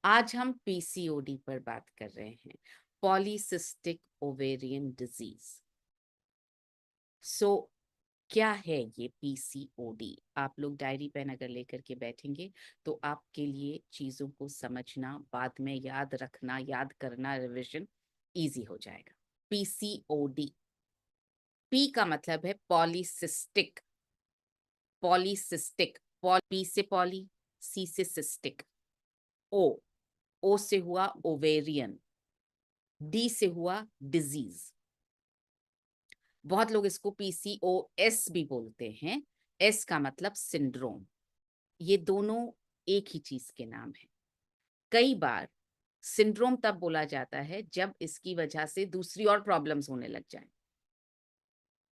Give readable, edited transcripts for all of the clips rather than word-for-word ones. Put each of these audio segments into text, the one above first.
आज हम पीसीओडी पर बात कर रहे हैं, पॉलीसिस्टिक ओवेरियन डिजीज। सो क्या है ये पीसीओडी? आप लोग डायरी पेन अगर लेकर के बैठेंगे तो आपके लिए चीजों को समझना, बाद में याद रखना, याद करना, रिविजन इजी हो जाएगा। पीसीओडी, पी का मतलब है पॉलीसिस्टिक। पॉलीसिस्टिक, पी से पॉली, सी से सिस्टिक, ओ, ओ से हुआ ओवेरियन, डी से हुआ डिजीज। बहुत लोग इसको पीसीओएस भी बोलते हैं। एस का मतलब सिंड्रोम। ये दोनों एक ही चीज के नाम है। कई बार सिंड्रोम तब बोला जाता है जब इसकी वजह से दूसरी और प्रॉब्लम्स होने लग जाए,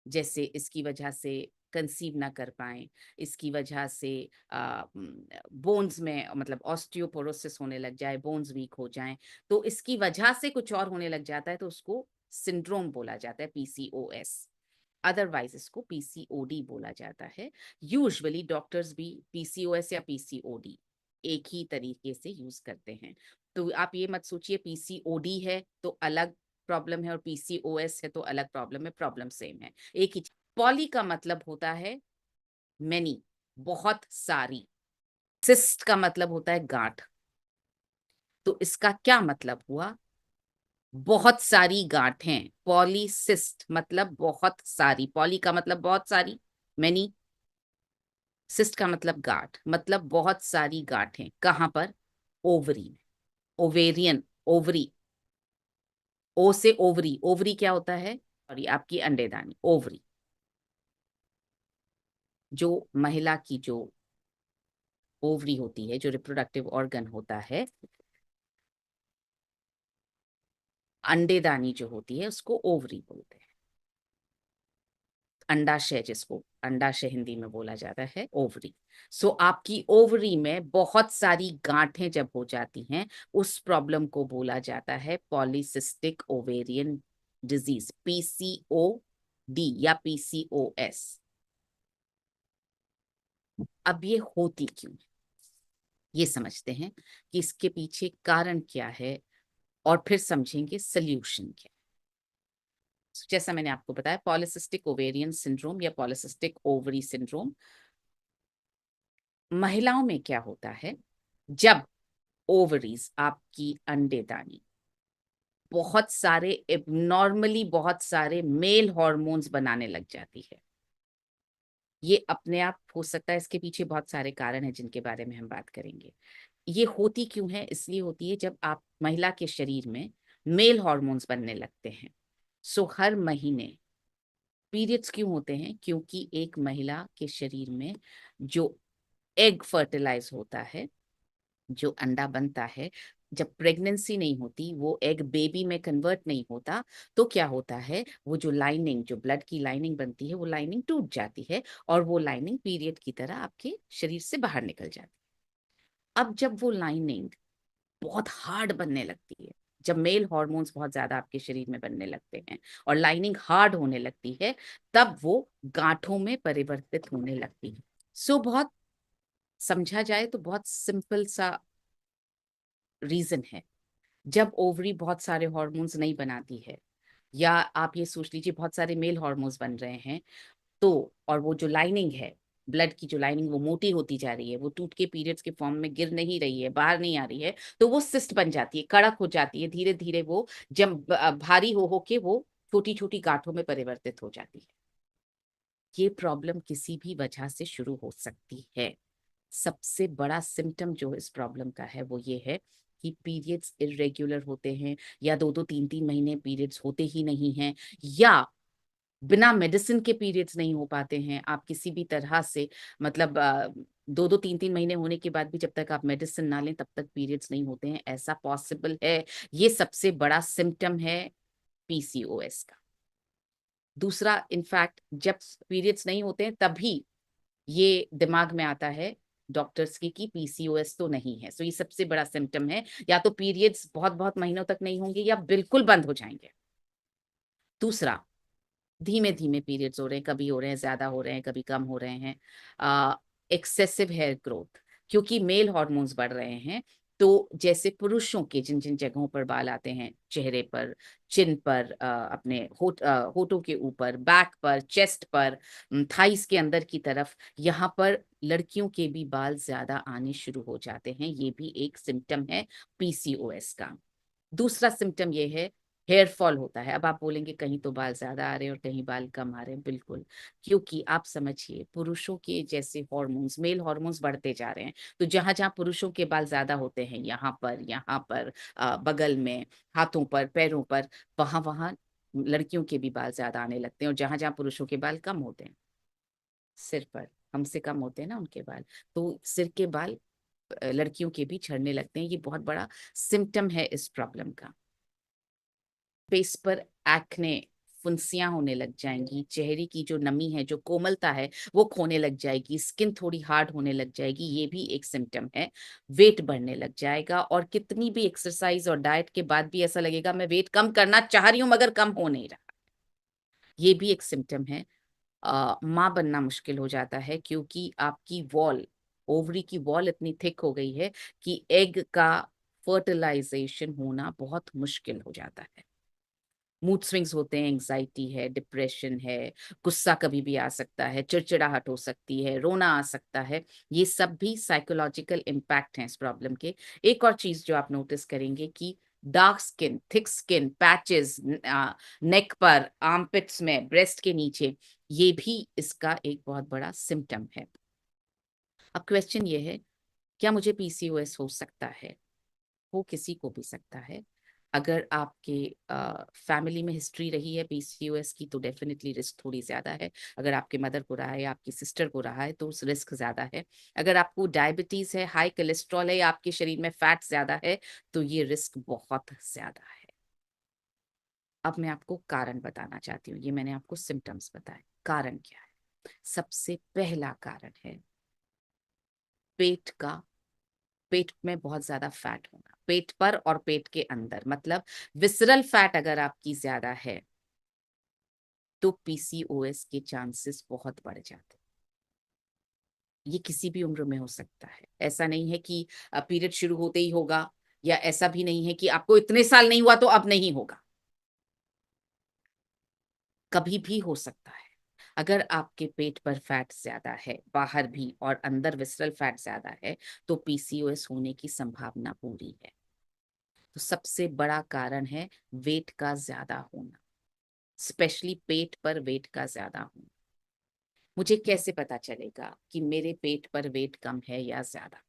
जैसे इसकी वजह से कंसीव ना कर पाए, इसकी वजह से बोन्स में मतलब ऑस्टियोपोरोसिस होने लग जाए, बोन्स वीक हो जाएं, तो इसकी वजह से कुछ और होने लग जाता है तो उसको सिंड्रोम बोला जाता है, पीसीओएस। अदरवाइज इसको पीसीओडी बोला जाता है। यूजुअली डॉक्टर्स भी पीसीओएस या पीसीओडी एक ही तरीके से यूज करते हैं। तो आप ये मत सोचिए पीसीओडी है तो अलग प्रॉब्लम है और पीसीओएस है तो अलग प्रॉब्लम है, प्रॉब्लम सेम है, एक ही। पॉली का मतलब होता है मेनी, बहुत सारी। सिस्ट का मतलब होता है गांठ। तो इसका क्या मतलब हुआ? बहुत सारी गांठें। पॉलीसिस्ट मतलब बहुत सारी, पॉली का मतलब बहुत सारी, मेनी, सिस्ट का मतलब गांठ, मतलब बहुत सारी गांठें। कहां पर? ओवरी में। ओवेरियन, ओवरी, ओ से ओवरी। ओवरी क्या होता है? और ये आपकी अंडेदानी, ओवरी। जो महिला की जो ओवरी होती है, जो रिप्रोडक्टिव ऑर्गन होता है, अंडेदानी जो होती है उसको ओवरी बोलते हैं। अंडाशय, जिसको अंडाशय हिंदी में बोला जाता है, ओवरी। सो आपकी ओवरी में बहुत सारी गांठें जब हो जाती हैं, उस प्रॉब्लम को बोला जाता है पॉलीसिस्टिक ओवेरियन डिजीज, पीसीओडी या पीसीओएस। अब ये होती क्यों, ये समझते हैं कि इसके पीछे कारण क्या है और फिर समझेंगे सल्यूशन क्या है। जैसा मैंने आपको बताया, पॉलिसिस्टिक ओवेरियन सिंड्रोम या पॉलिसिस्टिक ओवरी सिंड्रोम, महिलाओं में क्या होता है? जब ओवरीज, आपकी अंडेदानी, बहुत सारे एबनॉर्मली बहुत सारे मेल हॉर्मोन्स बनाने लग जाती है। ये अपने आप हो सकता है, इसके पीछे बहुत सारे कारण हैं जिनके बारे में हम बात करेंगे। ये होती क्यों है? इसलिए होती है जब आप महिला के शरीर में मेल हॉर्मोन्स बनने लगते हैं। सो हर महीने पीरियड्स क्यों होते हैं? क्योंकि एक महिला के शरीर में जो एग फर्टिलाइज होता है, जो अंडा बनता है, जब प्रेगनेंसी नहीं होती, वो एग बेबी में कन्वर्ट नहीं होता, तो क्या होता है, वो जो लाइनिंग, जो ब्लड की लाइनिंग बनती है, वो लाइनिंग टूट जाती है और वो लाइनिंग पीरियड की तरह आपके शरीर से बाहर निकल जाती है। अब जब वो लाइनिंग बहुत हार्ड बनने लगती है, जब मेल हॉर्मोन्स बहुत ज्यादा आपके शरीर में बनने लगते हैं और लाइनिंग हार्ड होने लगती है, तब वो गांठों में परिवर्तित होने लगती है। सो बहुत समझा जाए तो बहुत सिंपल सा रीजन है। जब ओवरी बहुत सारे हॉर्मोन्स नहीं बनाती है, या आप ये सोच लीजिए बहुत सारे मेल हॉर्मोन्स बन रहे हैं, तो और वो जो लाइनिंग है, ब्लड की जो लाइनिंग, वो मोटी होती जा रही है, वो टूट के पीरियड्स के फॉर्म में गिर नहीं रही है, बाहर नहीं आ रही है, तो वो सिस्ट बन जाती है, कड़क हो जाती है, धीरे धीरे वो जब भारी हो के वो छोटी छोटी गांठों में परिवर्तित हो जाती है। ये प्रॉब्लम किसी भी वजह से शुरू हो सकती है। सबसे बड़ा सिम्टम जो इस प्रॉब्लम का है वो ये है कि पीरियड्स इरेगुलर होते हैं, या 2-2 3-3 महीने पीरियड्स होते ही नहीं हैं, या बिना मेडिसिन के पीरियड्स नहीं हो पाते हैं। आप किसी भी तरह से मतलब 2-2 3-3 महीने होने के बाद भी जब तक आप मेडिसिन ना लें तब तक पीरियड्स नहीं होते हैं, ऐसा पॉसिबल है। ये सबसे बड़ा सिम्टम है पीसीओएस का। दूसरा, इनफैक्ट जब पीरियड्स नहीं होते हैं तभी ये दिमाग में आता है डॉक्टर्स की कि पीसीओएस तो नहीं है। सो ये सबसे बड़ा सिम्टम है, या तो पीरियड्स बहुत बहुत महीनों तक नहीं होंगे या बिल्कुल बंद हो जाएंगे। दूसरा, धीमे धीमे पीरियड्स हो रहे हैं, कभी हो रहे हैं ज्यादा हो रहे हैं, कभी कम हो रहे हैं। एक्सेसिव हेयर ग्रोथ, क्योंकि मेल हॉर्मोन्स बढ़ रहे हैं, तो जैसे पुरुषों के जिन जिन जगहों पर बाल आते हैं, चेहरे पर, चिन पर, अपने होठों के ऊपर, बैक पर, चेस्ट पर, थाइस के अंदर की तरफ, यहाँ पर लड़कियों के भी बाल ज्यादा आने शुरू हो जाते हैं। ये भी एक सिम्टम है पीसीओएस का। दूसरा सिम्टम ये है, हेयर फॉल होता है। अब आप बोलेंगे कहीं तो बाल ज्यादा आ रहे हैं और कहीं बाल कम आ रहे हैं। बिल्कुल, क्योंकि आप समझिए पुरुषों के जैसे हॉर्मोन्स, मेल हॉर्मोन्स बढ़ते जा रहे हैं। तो जहां जहां पुरुषों के बाल ज्यादा होते हैं, यहाँ पर, बगल में, हाथों पर, पैरों पर, वहां वहां लड़कियों के भी बाल ज्यादा आने लगते हैं। और जहां जहां पुरुषों के बाल कम होते हैं, सिर पर, हमसे कम होते हैं ना उनके बाल, तो सिर के बाल लड़कियों के भी झड़ने लगते हैं। ये बहुत बड़ा सिम्टम है इस प्रॉब्लम का। फेस पर एक्ने, फुंसियां होने लग जाएंगी, चेहरे की जो नमी है, जो कोमलता है, वो खोने लग जाएगी, स्किन थोड़ी हार्ड होने लग जाएगी। ये भी एक सिम्टम है। वेट बढ़ने लग जाएगा, और कितनी भी एक्सरसाइज और डाइट के बाद भी ऐसा लगेगा मैं वेट कम करना चाह रही हूं मगर कम हो नहीं रहा। ये भी एक सिम्टम है। माँ बनना मुश्किल हो जाता है, क्योंकि आपकी वॉल, ओवरी की वॉल इतनी थिक हो गई है कि एग का फर्टिलाइजेशन होना बहुत मुश्किल हो जाता है। मूड स्विंग्स होते हैं, एंजाइटी है, डिप्रेशन है, गुस्सा कभी भी आ सकता है, चिड़चिड़ाहट हो सकती है, रोना आ सकता है। ये सब भी साइकोलॉजिकल इम्पैक्ट हैं इस प्रॉब्लम के। एक और चीज जो आप नोटिस करेंगे कि dark skin, thick skin, patches neck पर, आर्मपिट्स में, ब्रेस्ट के नीचे, ये भी इसका एक बहुत बड़ा सिम्टम है। अब क्वेश्चन ये है, क्या मुझे पीसीओएस हो सकता है? हो किसी को भी सकता है। अगर आपके फैमिली में हिस्ट्री रही है पीसीओएस की, तो डेफिनेटली रिस्क थोड़ी ज्यादा है। अगर आपके मदर को रहा है या आपकी सिस्टर को रहा है, तो उस रिस्क ज्यादा है। अगर आपको डायबिटीज है, हाई कोलेस्ट्रॉल है, या आपके शरीर में फैट ज्यादा है, तो ये रिस्क बहुत ज्यादा है। अब मैं आपको कारण बताना चाहती हूँ। ये मैंने आपको सिम्टम्स बताए, कारण क्या है? सबसे पहला कारण है पेट का, पेट में बहुत ज्यादा फैट होना, पेट पर और पेट के अंदर, मतलब विसरल फैट अगर आपकी ज्यादा है, तो पीसीओएस के चांसेस बहुत बढ़ जाते हैं। ये किसी भी उम्र में हो सकता है। ऐसा नहीं है कि पीरियड शुरू होते ही होगा, या ऐसा भी नहीं है कि आपको इतने साल नहीं हुआ तो अब नहीं होगा। कभी भी हो सकता है। अगर आपके पेट पर फैट ज्यादा है, बाहर भी और अंदर विसरल फैट ज्यादा है, तो पीसीओएस होने की संभावना पूरी है। तो सबसे बड़ा कारण है वेट का ज्यादा होना, स्पेशली पेट पर वेट का ज्यादा होना। मुझे कैसे पता चलेगा कि मेरे पेट पर वेट कम है या ज्यादा?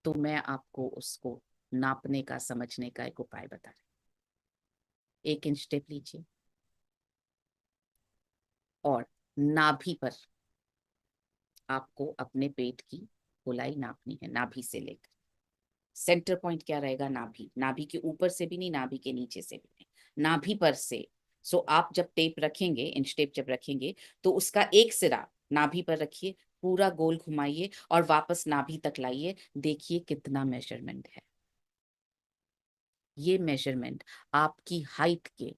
तो मैं आपको उसको नापने का, समझने का एक उपाय बता रही हूँ। 1 इंच टेप लीजिए, और नाभि पर आपको अपने पेट की गोलाई नापनी है, नाभि से लेकर सेंटर पॉइंट क्या रहेगा, नाभि। नाभि के ऊपर से भी नहीं, नाभि के नीचे से भी नहीं, नाभि पर से। सो आप जब टेप रखेंगे, इंच टेप जब रखेंगे, तो उसका एक सिरा नाभि पर रखिए, पूरा गोल घुमाइए और वापस नाभि तक लाइए। देखिए कितना मेजरमेंट है। ये मेजरमेंट आपकी हाइट के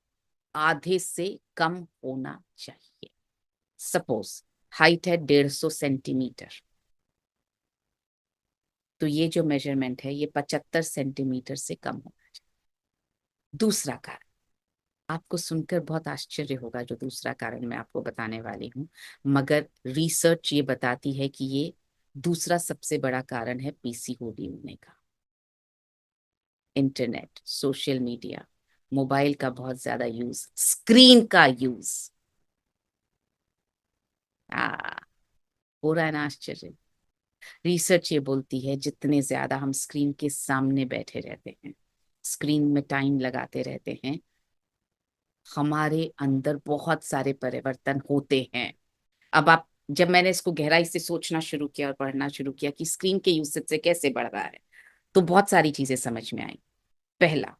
आधे से कम होना चाहिए। सपोज हाइट है 150 सेंटीमीटर, तो ये जो मेजरमेंट है ये 75 सेंटीमीटर से कम होना चाहिए। दूसरा कारण, आपको सुनकर बहुत आश्चर्य होगा जो दूसरा कारण मैं आपको बताने वाली हूँ, मगर रिसर्च ये बताती है कि ये दूसरा सबसे बड़ा कारण है पीसीओडी होने का। इंटरनेट, सोशल मीडिया, मोबाइल का बहुत ज्यादा यूज, स्क्रीन का यूज। आ हो रहा है ना आश्चर्य? रिसर्च ये बोलती है जितने ज्यादा हम स्क्रीन के सामने बैठे रहते हैं, स्क्रीन में टाइम लगाते रहते हैं, हमारे अंदर बहुत सारे परिवर्तन होते हैं। अब आप, जब मैंने इसको गहराई से सोचना शुरू किया और पढ़ना शुरू किया कि स्क्रीन के यूसेज से कैसे बढ़ रहा है, तो बहुत सारी चीजें समझ में आई। पहला,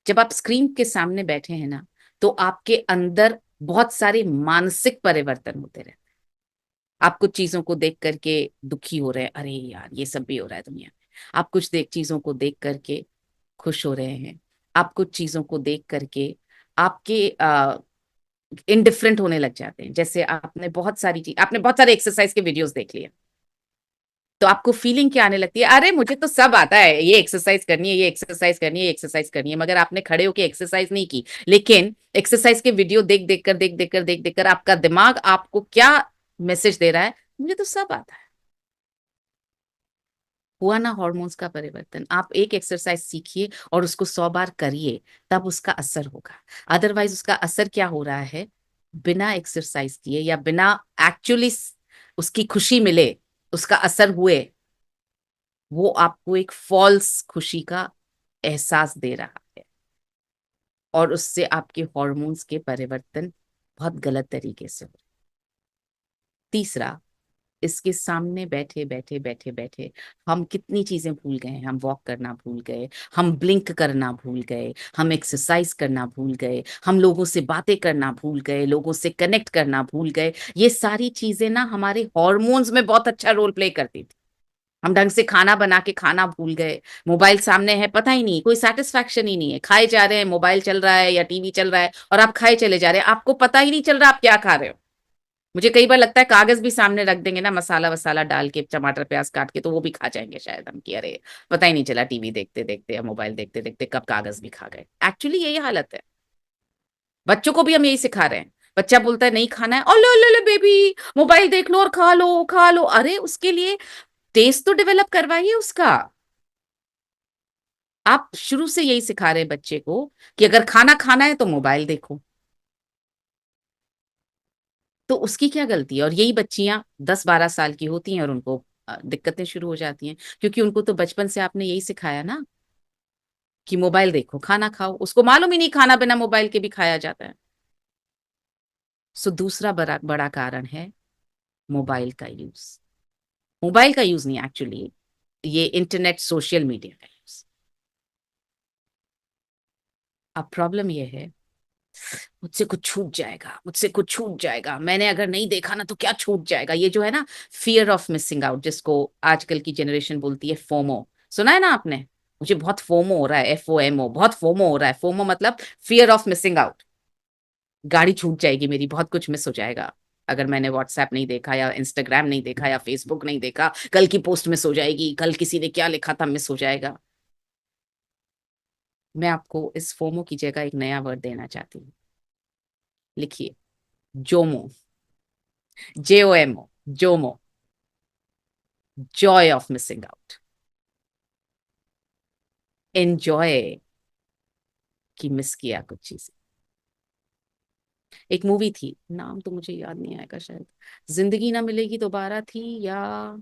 जब आप स्क्रीन के सामने बैठे हैं ना, तो आपके अंदर बहुत सारे मानसिक परिवर्तन होते रहते हैं। आप कुछ चीजों को देख करके दुखी हो रहे हैं, अरे यार ये सब भी हो रहा है दुनिया में। आप कुछ देख चीजों को देख करके खुश हो रहे हैं। आप कुछ चीजों को देख करके आपके इनडिफरेंट होने लग जाते हैं। जैसे आपने बहुत सारी एक्सरसाइज के वीडियोस देख लिए, तो आपको फीलिंग क्या आने लगती है, अरे मुझे तो सब आता है, ये एक्सरसाइज करनी है, ये एक्सरसाइज करनी है, ये एक्सरसाइज करनी है, मगर आपने खड़े होके एक्सरसाइज नहीं की। लेकिन एक्सरसाइज के वीडियो देख देख कर आपका दिमाग आपको क्या मैसेज दे रहा है, मुझे तो सब आता है। हुआ ना हॉर्मोन्स का परिवर्तन। आप एक एक्सरसाइज सीखिए और उसको 100 बार करिए, तब उसका असर होगा। अदरवाइज उसका असर क्या हो रहा है, बिना एक्सरसाइज किए या बिना एक्चुअली उसकी खुशी मिले, उसका असर हुए, वो आपको एक फॉल्स खुशी का एहसास दे रहा है, और उससे आपके हॉर्मोन्स के परिवर्तन बहुत गलत तरीके से हो। तीसरा, इसके सामने बैठे बैठे हम कितनी चीजें भूल गए हैं। हम वॉक करना भूल गए, हम ब्लिंक करना भूल गए, हम एक्सरसाइज करना भूल गए, हम लोगों से बातें करना भूल गए, लोगों से कनेक्ट करना भूल गए। ये सारी चीजें ना हमारे हॉर्मोन्स में बहुत अच्छा रोल प्ले करती थी। हम ढंग से खाना बना के खाना भूल गए, मोबाइल सामने है, पता ही नहीं, कोई सेटिस्फैक्शन ही नहीं है, खाए जा रहे हैं, मोबाइल चल रहा है या टीवी चल रहा है और आप खाए चले जा रहे हैं, आपको पता ही नहीं चल रहा आप क्या खा रहे हो। मुझे कई बार लगता है कागज भी सामने रख देंगे ना, मसाला वसाला डाल के, टमाटर प्याज काट के, तो वो भी खा जाएंगे शायद हम, कि अरे पता ही नहीं चला टीवी देखते देखते या मोबाइल देखते देखते कब कागज भी खा गए। एक्चुअली यही हालत है। बच्चों को भी हम यही सिखा रहे हैं। बच्चा बोलता है नहीं खाना है, और लो लो लो बेबी, मोबाइल देख लो और खा लो खा लो। अरे उसके लिए टेस्ट तो डेवलप करवाइए उसका। आप शुरू से यही सिखा रहे हैं बच्चे को कि अगर खाना खाना है तो मोबाइल देखो। तो उसकी क्या गलती है? और यही बच्चियां 10-12 साल की होती हैं और उनको दिक्कतें शुरू हो जाती हैं, क्योंकि उनको तो बचपन से आपने यही सिखाया ना कि मोबाइल देखो खाना खाओ। उसको मालूम ही नहीं खाना बिना मोबाइल के भी खाया जाता है। सो दूसरा बड़ा बड़ा कारण है मोबाइल का यूज। मोबाइल का यूज नहीं, एक्चुअली ये इंटरनेट सोशल मीडिया का यूज। अब प्रॉब्लम ये है, मुझसे कुछ छूट जाएगा, मुझसे कुछ छूट जाएगा, मैंने अगर नहीं देखा ना तो क्या छूट जाएगा, ये जो है ना, फियर ऑफ मिसिंग आउट, जिसको आजकल की जनरेशन बोलती है फोमो। सुना है ना आपने? मुझे बहुत फोमो हो रहा है, FOMO, बहुत फोमो हो रहा है। फोमो मतलब फियर ऑफ मिसिंग आउट। गाड़ी छूट जाएगी मेरी, बहुत कुछ मिस हो जाएगा अगर मैंने व्हाट्सएप नहीं देखा या इंस्टाग्राम नहीं देखा या फेसबुक नहीं देखा, कल की पोस्ट मिस हो जाएगी, कल किसी ने क्या लिखा था मिस हो जाएगा। मैं आपको इस फोमो की जगह एक नया वर्ड देना चाहती हूँ। लिखिए, Jomo. JOMO, Jomo, Joy of missing out. Enjoy की मिस किया कुछ चीजें। एक मूवी थी, नाम तो मुझे याद नहीं आएगा शायद, जिंदगी ना मिलेगी दोबारा थी, या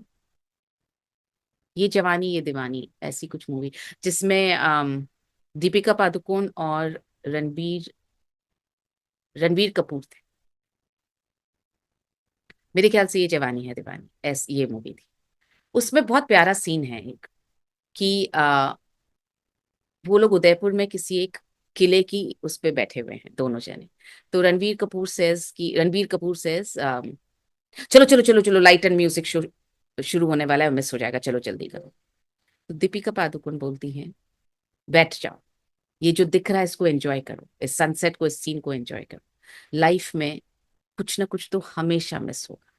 ये जवानी ये दीवानी, ऐसी कुछ मूवी, जिसमें दीपिका पादुकोण और रणबीर रणबीर कपूर थे। मेरे ख्याल से ये जवानी है दीवानी, ऐसी ये मूवी थी। उसमें बहुत प्यारा सीन है एक, कि वो लोग उदयपुर में किसी एक किले की उस पे बैठे हुए हैं दोनों जने। तो रणबीर कपूर सेज, चलो चलो चलो चलो, लाइट एंड म्यूजिक शुरू शुरू होने वाला है, मिस हो जाएगा, चलो जल्दी करो। तो दीपिका पादुकोण बोलती हैं, बैठ जाओ, ये जो दिख रहा है इसको एंजॉय करो, इस सनसेट को, इस सीन को एंजॉय करो। लाइफ में कुछ ना कुछ तो हमेशा मिस होगा,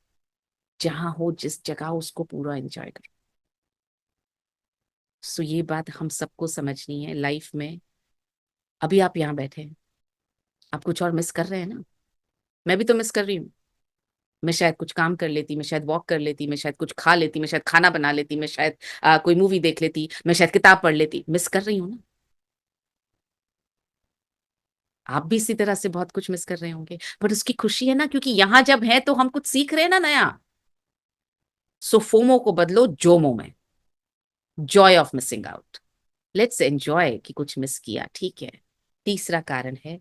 जहां हो जिस जगह हो उसको पूरा एंजॉय करो। सो ये बात हम सबको समझनी है लाइफ में। अभी आप यहाँ बैठे हैं, आप कुछ और मिस कर रहे हैं ना। मैं भी तो मिस कर रही हूँ। मैं शायद कुछ काम कर लेती, मैं शायद वॉक कर लेती, मैं शायद कुछ खा लेती, मैं शायद खाना बना लेती, मैं शायद कोई मूवी देख लेती, मैं शायद किताब पढ़ लेती। मिस कर रही हूँ ना। आप भी इसी तरह से बहुत कुछ मिस कर रहे होंगे, बट उसकी खुशी है ना, क्योंकि यहां जब है तो हम कुछ सीख रहे हैं ना नया। सो फोमो को बदलो जोमो में, Joy of missing out. Let's enjoy कि कुछ मिस किया, ठीक है। तीसरा कारण है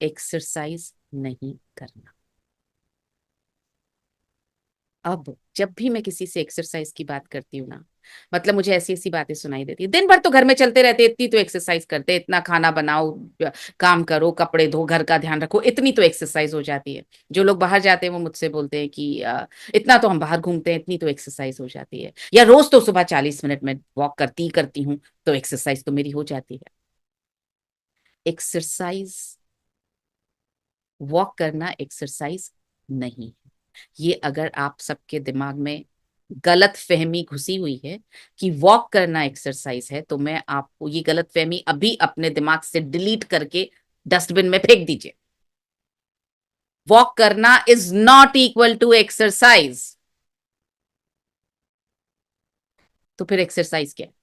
एक्सरसाइज नहीं करना। अब जब भी मैं किसी से एक्सरसाइज की बात करती हूँ ना, मतलब मुझे ऐसी ऐसी बातें सुनाई देती है, दिन भर तो घर में चलते रहते, इतनी तो एक्सरसाइज करते, इतना खाना बनाओ, काम करो, कपड़े धो, घर का ध्यान रखो, इतनी तो एक्सरसाइज हो जाती है। जो लोग बाहर जाते हैं वो मुझसे बोलते हैं कि इतना तो हम बाहर घूमते हैं, इतनी तो एक्सरसाइज हो जाती है, या रोज तो सुबह 40 मिनट में वॉक करती करती हूँ, तो एक्सरसाइज तो मेरी हो जाती है। एक्सरसाइज, वॉक करना एक्सरसाइज नहीं है। ये अगर आप सबके दिमाग में गलत फहमी घुसी हुई है कि वॉक करना एक्सरसाइज है, तो मैं आपको ये गलत फहमी अभी अपने दिमाग से डिलीट करके डस्टबिन में फेंक दीजिए। वॉक करना is not equal to exercise. तो फिर एक्सरसाइज क्या है?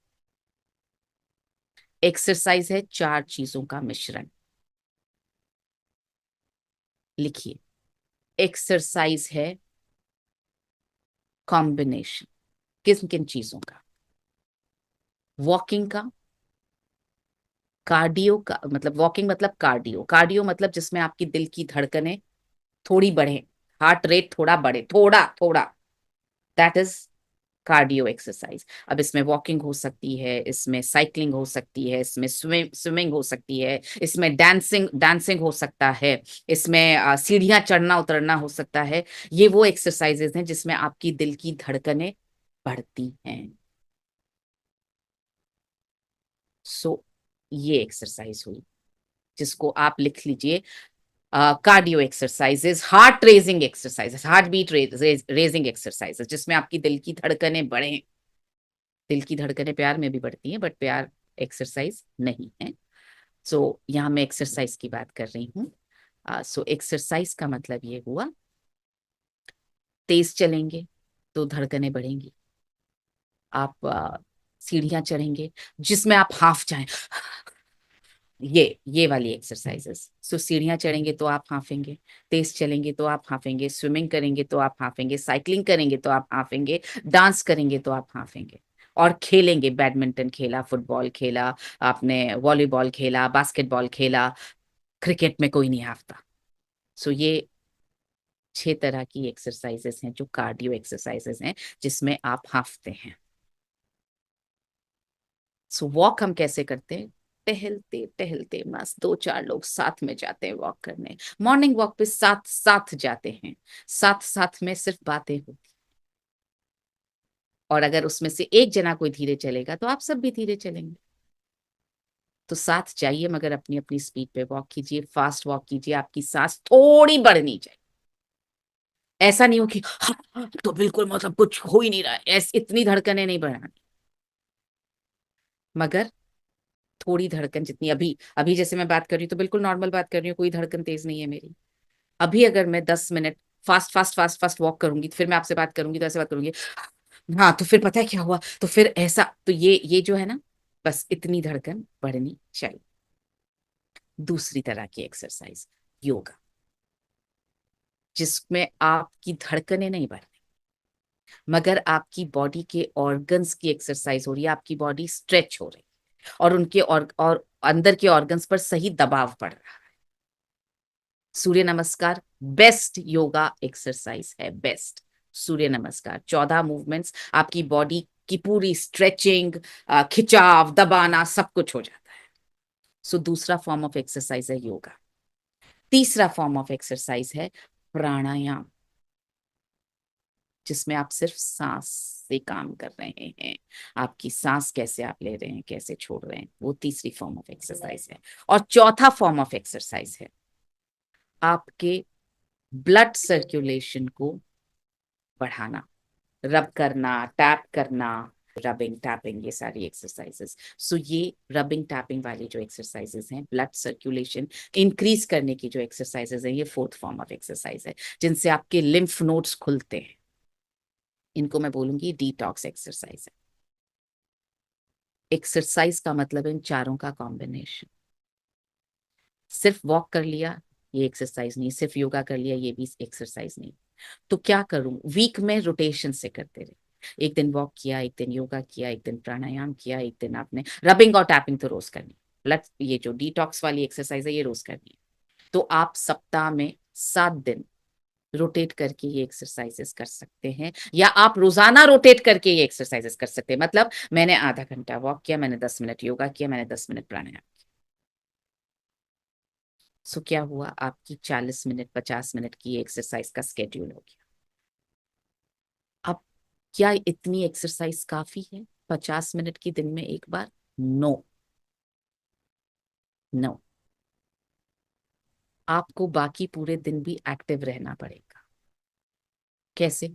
एक्सरसाइज है चार चीजों का मिश्रण। लिखिए, एक्सरसाइज है कॉम्बिनेशन किन किन चीजों का? वॉकिंग का, कार्डियो का, मतलब वॉकिंग मतलब कार्डियो, कार्डियो मतलब जिसमें आपकी दिल की धड़कनें थोड़ी बढ़े, हार्ट रेट थोड़ा बढ़े, थोड़ा थोड़ा, दैट इज कार्डियो एक्सरसाइज। अब इसमें वॉकिंग हो सकती है, इसमें साइकिलिंग हो सकती है, इसमें स्विमिंग हो सकती है, इसमें डांसिंग डांसिंग हो सकता है, इसमें सीढ़ियां चढ़ना उतरना हो सकता है। ये वो एक्सरसाइजेज हैं जिसमें आपकी दिल की धड़कनें बढ़ती हैं। सो ये एक्सरसाइज हुई, जिसको आप लिख लीजिए, cardio exercises, heart raising exercises, heart beat raising exercises, जिसमें आपकी दिल की धड़कनें बढ़े। दिल की धड़कनें प्यार में भी बढ़ती हैं, बट प्यार एक्सरसाइज नहीं है। सो यहाँ मैं एक्सरसाइज की बात कर रही हूँ। सो एक्सरसाइज का मतलब ये हुआ, तेज चलेंगे तो धड़कनें बढ़ेंगी। आप सीढ़ियां चढ़ेंगे जिसमें आप हाफ जाएं, ये वाली एक्सरसाइजेस। सो सीढ़ियां चढ़ेंगे तो आप हाफेंगे, तेज चलेंगे तो आप हाफेंगे, स्विमिंग करेंगे तो आप हाफेंगे, साइकिलिंग करेंगे तो आप हाफेंगे, डांस करेंगे तो आप हाफेंगे। और खेलेंगे, बैडमिंटन खेला, फुटबॉल खेला, आपने वॉलीबॉल खेला, बास्केटबॉल खेला, क्रिकेट में कोई नहीं हाफता। सो ये 6 तरह की एक्सरसाइजेस हैं जो कार्डियो एक्सरसाइजेस हैं, जिसमें आप हाफते हैं। सो वॉक हम कैसे करते हैं? टहलते टहलते मस्त दो चार लोग साथ में जाते हैं वॉक करने। मॉर्निंग वॉक पे साथ साथ जाते हैं, साथ साथ में सिर्फ बातें होती। और अगर उसमें से एक जना कोई धीरे चलेगा तो आप सब भी धीरे चलेंगे। तो साथ जाइए, मगर अपनी अपनी स्पीड पे वॉक कीजिए, फास्ट वॉक कीजिए, आपकी सांस थोड़ी बढ़नी चाहिए। ऐसा नहीं हो कि तो बिल्कुल मतलब कुछ हो ही नहीं रहा है, इतनी धड़कनें नहीं बढ़ानी। मगर थोड़ी धड़कन जितनी अभी अभी जैसे मैं बात कर रही हूँ तो बिल्कुल नॉर्मल बात कर रही हूँ, कोई धड़कन तेज नहीं है मेरी। अभी अगर मैं 10 minute fast fast fast fast walk करूंगी तो फिर मैं आपसे बात करूंगी तो ऐसे बात करूंगी, हाँ तो फिर पता है क्या हुआ, तो फिर ऐसा, तो ये जो है ना, बस इतनी धड़कन बढ़नी चाहिए। दूसरी तरह की एक्सरसाइज, योगा, जिसमें आपकी धड़कनें नहीं बढ़ रही, मगर आपकी बॉडी के ऑर्गन्स की एक्सरसाइज हो रही है, आपकी बॉडी स्ट्रेच हो रही है, और उनके और अंदर के ऑर्गन्स पर सही दबाव पड़ रहा है। सूर्य नमस्कार बेस्ट योगा एक्सरसाइज है, बेस्ट। सूर्य नमस्कार 14 मूवमेंट्स, आपकी बॉडी की पूरी स्ट्रेचिंग, खिंचाव, दबाना, सब कुछ हो जाता है। सो दूसरा फॉर्म ऑफ एक्सरसाइज है योगा। तीसरा फॉर्म ऑफ एक्सरसाइज है प्राणायाम, जिसमें आप सिर्फ सांस से काम कर रहे हैं। आपकी सांस कैसे आप ले रहे हैं, कैसे छोड़ रहे हैं, वो तीसरी फॉर्म ऑफ एक्सरसाइज है। और चौथा फॉर्म ऑफ एक्सरसाइज है आपके ब्लड सर्कुलेशन को बढ़ाना, रब करना, टैप करना, रबिंग टैपिंग, ये सारी एक्सरसाइजेस। सो ये रबिंग टैपिंग वाली जो एक्सरसाइजेस हैं, ब्लड सर्कुलेशन इंक्रीज करने की जो एक्सरसाइजेस हैं, ये फोर्थ फॉर्म ऑफ एक्सरसाइज है, जिनसे आपके लिम्फ नोड्स खुलते हैं। इनको मैं बोलूंगी डिटॉक्स एक्सरसाइज है। एक्सरसाइज का मतलब इन चारों का कॉम्बिनेशन। सिर्फ वॉक कर लिया ये एक्सरसाइज नहीं, सिर्फ योगा कर लिया ये भी एक्सरसाइज नहीं। तो क्या करूं, वीक में रोटेशन से करते रहे। एक दिन वॉक किया, एक दिन योगा किया, एक दिन प्राणायाम किया, एक दिन आपने रबिंग और टैपिंग तो रोज करनी। ब्लड, ये जो डिटॉक्स वाली एक्सरसाइज है ये रोज करनी है। तो आप सप्ताह में 7 दिन रोटेट करके ये एक्सरसाइजेस कर सकते हैं, या आप रोजाना रोटेट करके ये एक्सरसाइजेस कर सकते हैं। मतलब मैंने आधा घंटा वॉक किया, मैंने 10 मिनट योगा किया, मैंने 10 मिनट प्राणायाम। सो क्या हुआ, आपकी 40 मिनट 50 मिनट की एक्सरसाइज का स्केड्यूल हो गया। अब क्या इतनी एक्सरसाइज काफी है 50 मिनट की दिन में एक बार? No, no. आपको बाकी पूरे दिन भी एक्टिव रहना पड़ेगा। कैसे?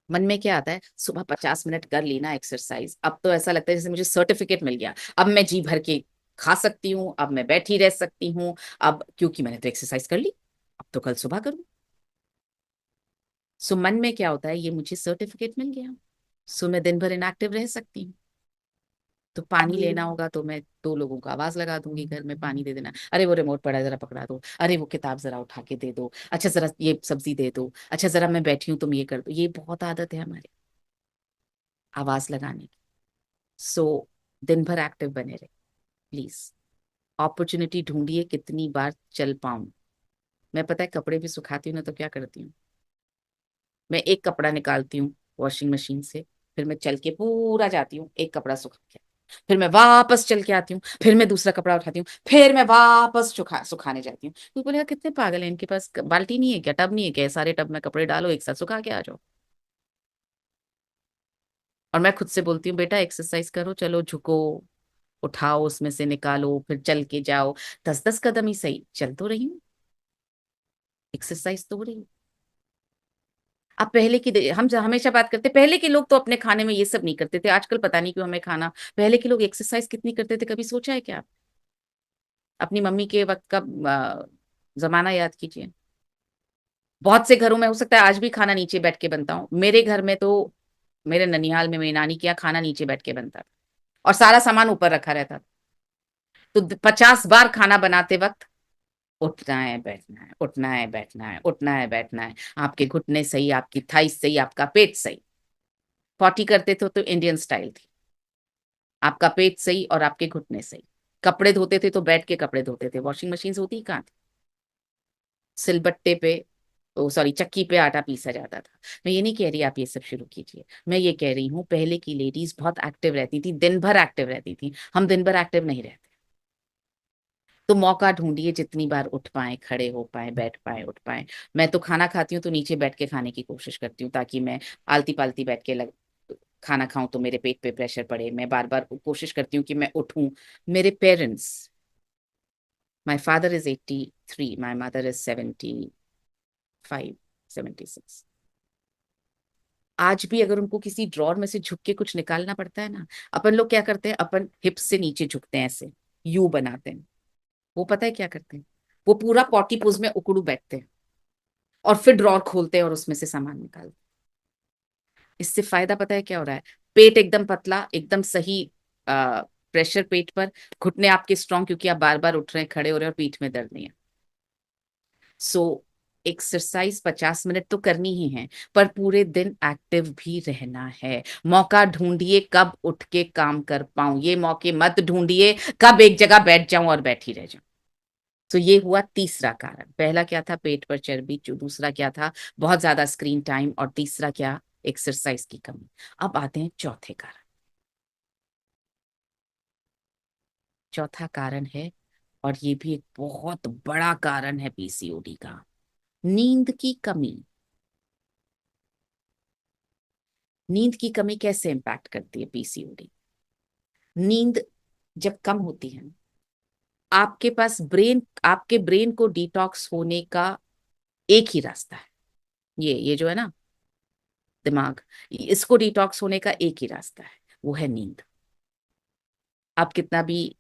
मन में क्या आता है, सुबह 50 मिनट कर ली ना एक्सरसाइज, अब तो ऐसा लगता है जैसे मुझे सर्टिफिकेट मिल गया, अब मैं जी भर के खा सकती हूँ, अब मैं बैठी रह सकती हूँ, अब क्योंकि मैंने तो एक्सरसाइज कर ली, अब तो कल सुबह करूँ। सो मन में क्या होता है, ये मुझे सर्टिफिकेट मिल गया, सो मैं दिन भर इनएक्टिव रह सकती हूँ। तो पानी लेना होगा तो मैं 2 लोगों को आवाज लगा दूंगी घर में, पानी दे देना, अरे वो रिमोट पड़ा है जरा पकड़ा दो, अरे वो किताब जरा उठा के दे दो, अच्छा जरा ये सब्जी दे दो, अच्छा जरा मैं बैठी हूँ तुम ये कर दो। ये बहुत आदत है हमारी आवाज लगाने की। सो दिन भर एक्टिव बने रहे प्लीज। अपॉर्चुनिटी ढूंढिए कितनी बार चल पाऊं। मैं पता है कपड़े भी सुखाती हूँ ना, तो क्या करती हूँ, मैं एक कपड़ा निकालती हूँ वॉशिंग मशीन से, फिर मैं चल के पूरा जाती हूँ एक कपड़ा सुखा के, फिर मैं वापस चल के आती हूँ, फिर मैं दूसरा कपड़ा उठाती हूँ, फिर मैं वापस सुखाने जाती हूँ। तो बोलेगा कितने पागल हैं, इनके पास बाल्टी नहीं है क्या, टब नहीं है क्या, सारे टब में कपड़े डालो एक साथ सुखा के आ जाओ। और मैं खुद से बोलती हूँ बेटा एक्सरसाइज करो, चलो झुको, उठाओ उसमें से निकालो, फिर चल के जाओ, 10-10 कदम ही सही, चल तो रही हूँ, एक्सरसाइज तो हो रही है। अब पहले की हम हमेशा बात करते, पहले के लोग तो अपने खाने में ये सब नहीं करते थे, आजकल पता नहीं क्यों हमें खाना, पहले के लोग एक्सरसाइज कितनी करते थे, कभी सोचा है क्या? अपनी मम्मी के वक्त का जमाना याद कीजिए। बहुत से घरों में हो सकता है आज भी खाना नीचे बैठ के बनता हो, मेरे घर में तो, मेरे ननिहाल में मेरी नानी के यहाँ खाना नीचे बैठ के बनता था, और सारा सामान ऊपर रखा रहता था। तो 50 बार खाना बनाते वक्त उठना है बैठना है, उठना है बैठना है, उठना है बैठना है, आपके घुटने सही, आपकी थाइस सही, आपका पेट सही। 40 करते थे तो इंडियन स्टाइल थी, आपका पेट सही और आपके घुटने सही। कपड़े धोते थे तो बैठ के कपड़े धोते थे, वॉशिंग मशीन होती ही कहाँ थी। सिलबट्टे पे, ओ सॉरी चक्की पे आटा पीसा जाता था। मैं ये नहीं कह रही आप ये सब शुरू कीजिए, मैं ये कह रही हूँ पहले की लेडीज बहुत एक्टिव रहती थी, दिन भर एक्टिव रहती थी, हम दिन भर एक्टिव नहीं रहते। तो मौका ढूंढिए जितनी बार उठ पाए, खड़े हो पाए, बैठ पाए, उठ पाए। मैं तो खाना खाती हूँ तो नीचे बैठ के खाने की कोशिश करती हूँ, ताकि मैं आलती पालती बैठ के खाना खाऊं तो मेरे पेट पे प्रेशर पड़े, मैं बार बार कोशिश करती हूँ कि मैं उठूं। मेरे parents, my father is 83, my mother is 75, 76, आज भी अगर उनको किसी ड्रॉर में से झुक के कुछ निकालना पड़ता है ना, अपन लोग क्या करते हैं, अपन हिप्स से नीचे झुकते हैं, ऐसे यू बनाते हैं। वो पता है क्या करते हैं, वो पूरा पॉटी पोज में उकड़ू बैठते हैं, और फिर ड्रॉर खोलते हैं और उसमें से सामान निकालते हैं। इससे फायदा पता है क्या हो रहा है, पेट एकदम पतला, एकदम सही प्रेशर पेट पर, घुटने आपके स्ट्रांग क्योंकि आप बार बार उठ रहे हैं, खड़े हो रहे हैं, और पीठ में दर्द नहीं है। सो एक्सरसाइज 50 मिनट तो करनी ही है, पर पूरे दिन एक्टिव भी रहना है। मौका ढूंढिए कब उठ के काम कर पाऊं, ये मौके मत ढूंढिए कब एक जगह बैठ जाऊं और बैठी रह जाऊं। तो ये हुआ तीसरा कारण। पहला क्या था, पेट पर चर्बी, जो दूसरा क्या था, बहुत ज्यादा स्क्रीन टाइम, और तीसरा क्या, एक्सरसाइज की कमी। अब आते हैं चौथे कारण। चौथा कारण है, और ये भी एक बहुत बड़ा कारण है पीसीओडी का, नींद की कमी। नींद की कमी कैसे इम्पैक्ट करती है पीसीओडी? नींद जब कम होती है, आपके पास आपके ब्रेन को डिटॉक्स होने का एक ही रास्ता है, ये जो है ना दिमाग, इसको डिटॉक्स होने का एक ही रास्ता है, वो है नींद। आप कितना भी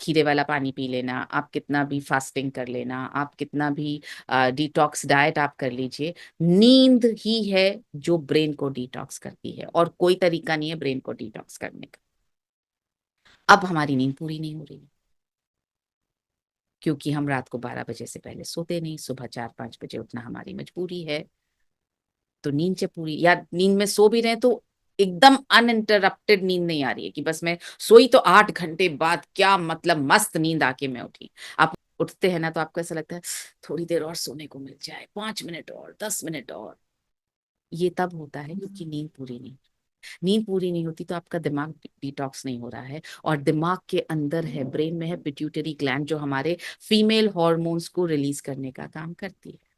खीरे वाला पानी पी लेना, आप कितना भी फास्टिंग कर लेना, आप कितना भी डिटॉक्स डाइट आप कर लीजिए, नींद ही है जो ब्रेन को डिटॉक्स करती है, और कोई तरीका नहीं है ब्रेन को डिटॉक्स करने का। अब हमारी नींद पूरी नहीं हो रही है, क्योंकि हम रात को 12 बजे से पहले सोते नहीं, सुबह 4-5 बजे उठना हमारी मजबूरी है। तो नींद से पूरी, या नींद में सो भी रहे तो एकदम अनइंटरप्टेड नींद नहीं आ रही है कि बस मैं सोई तो 8 घंटे बाद, क्या मतलब मस्त नींद आके मैं उठी। आप उठते हैं ना तो आपको ऐसा लगता है थोड़ी देर और सोने को मिल जाए, 5 मिनट और, 10 मिनट और। ये तब होता है क्योंकि नींद पूरी नहीं, नींद पूरी नहीं होती तो आपका दिमाग डिटॉक्स नहीं हो रहा है। और दिमाग के अंदर है, ब्रेन में है पिट्यूटरी ग्लैंड, जो हमारे फीमेल हॉर्मोन्स को रिलीज करने का काम करती है।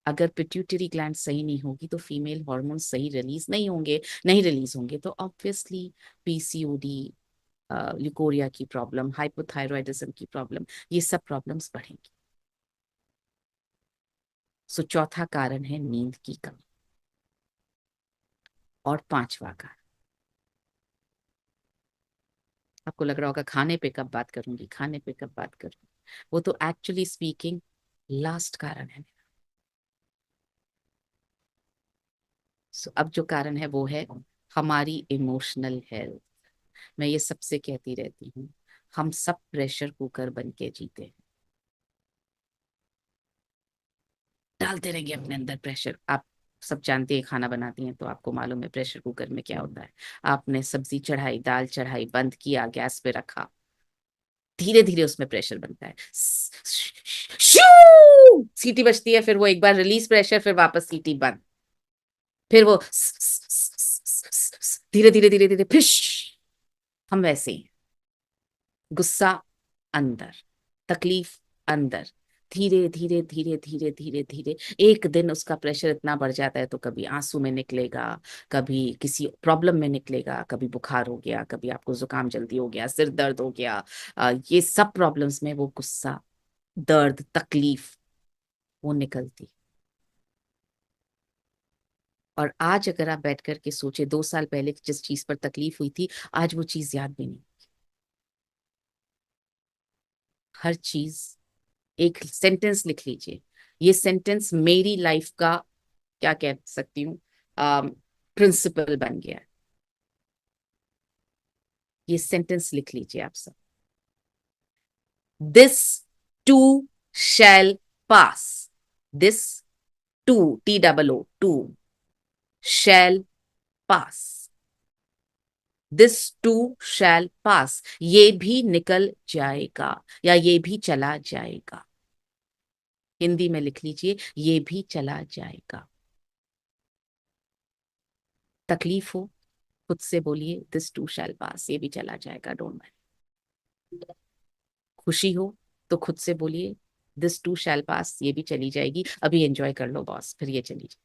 अगर पिट्यूटरी ग्लैंड सही नहीं होगी तो फीमेल हार्मोन सही रिलीज नहीं होंगे, नहीं रिलीज होंगे तो ऑब्वियसली पीसीओडी, ल्यूकोरिया की प्रॉब्लम, हाइपोथायरॉयडिज्म की प्रॉब्लम, ये सब प्रॉब्लम्स बढ़ेंगी। सो चौथा कारण है नींद की कमी। और पांचवा कारण, आपको लग रहा होगा खाने पे कब बात करूंगी, खाने पे कब बात करूंगी, वो तो एक्चुअली स्पीकिंग लास्ट कारण है। अब जो कारण है वो है हमारी इमोशनल हेल्थ। मैं ये सबसे कहती रहती हूँ, हम सब प्रेशर कुकर बन के जीते हैं, डालते रहेंगे अपने अंदर प्रेशर। आप सब जानते हैं, खाना बनाती हैं तो आपको मालूम है प्रेशर कुकर में क्या होता है। आपने सब्जी चढ़ाई, दाल चढ़ाई, बंद किया, गैस पे रखा, धीरे धीरे उसमें प्रेशर बनता है, शू सीटी बजती है, फिर वो एक बार रिलीज प्रेशर, फिर वापस सीटी बंद, फिर वो धीरे धीरे धीरे धीरे फिश। हम वैसे ही, गुस्सा अंदर, तकलीफ अंदर, धीरे धीरे धीरे धीरे धीरे धीरे एक दिन उसका प्रेशर इतना बढ़ जाता है तो कभी आंसू में निकलेगा, कभी किसी प्रॉब्लम में निकलेगा, कभी बुखार हो गया, कभी आपको जुकाम जल्दी हो गया, सिर दर्द हो गया। ये सब प्रॉब्लम्स में वो गुस्सा, दर्द, तकलीफ वो निकलती। और आज अगर आप बैठ कर के सोचे 2 साल पहले जिस चीज पर तकलीफ हुई थी, आज वो चीज याद भी नहीं। हर चीज, एक सेंटेंस लिख लीजिए, ये सेंटेंस मेरी लाइफ का क्या कह सकती हूँ, प्रिंसिपल बन गया है। ये सेंटेंस लिख लीजिए आप सब, this too shall pass, this too, TOO, too shall pass, this too shall pass, ये भी निकल जाएगा या ये भी चला जाएगा। हिंदी में लिख लीजिए, ये भी चला जाएगा। तकलीफ हो, खुद से बोलिए दिस टू शैल पास, ये भी चला जाएगा, डोंट वरी। खुशी हो तो खुद से बोलिए दिस टू शैल पास, ये भी चली जाएगी, अभी एंजॉय कर लो बॉस, फिर ये चली जाए।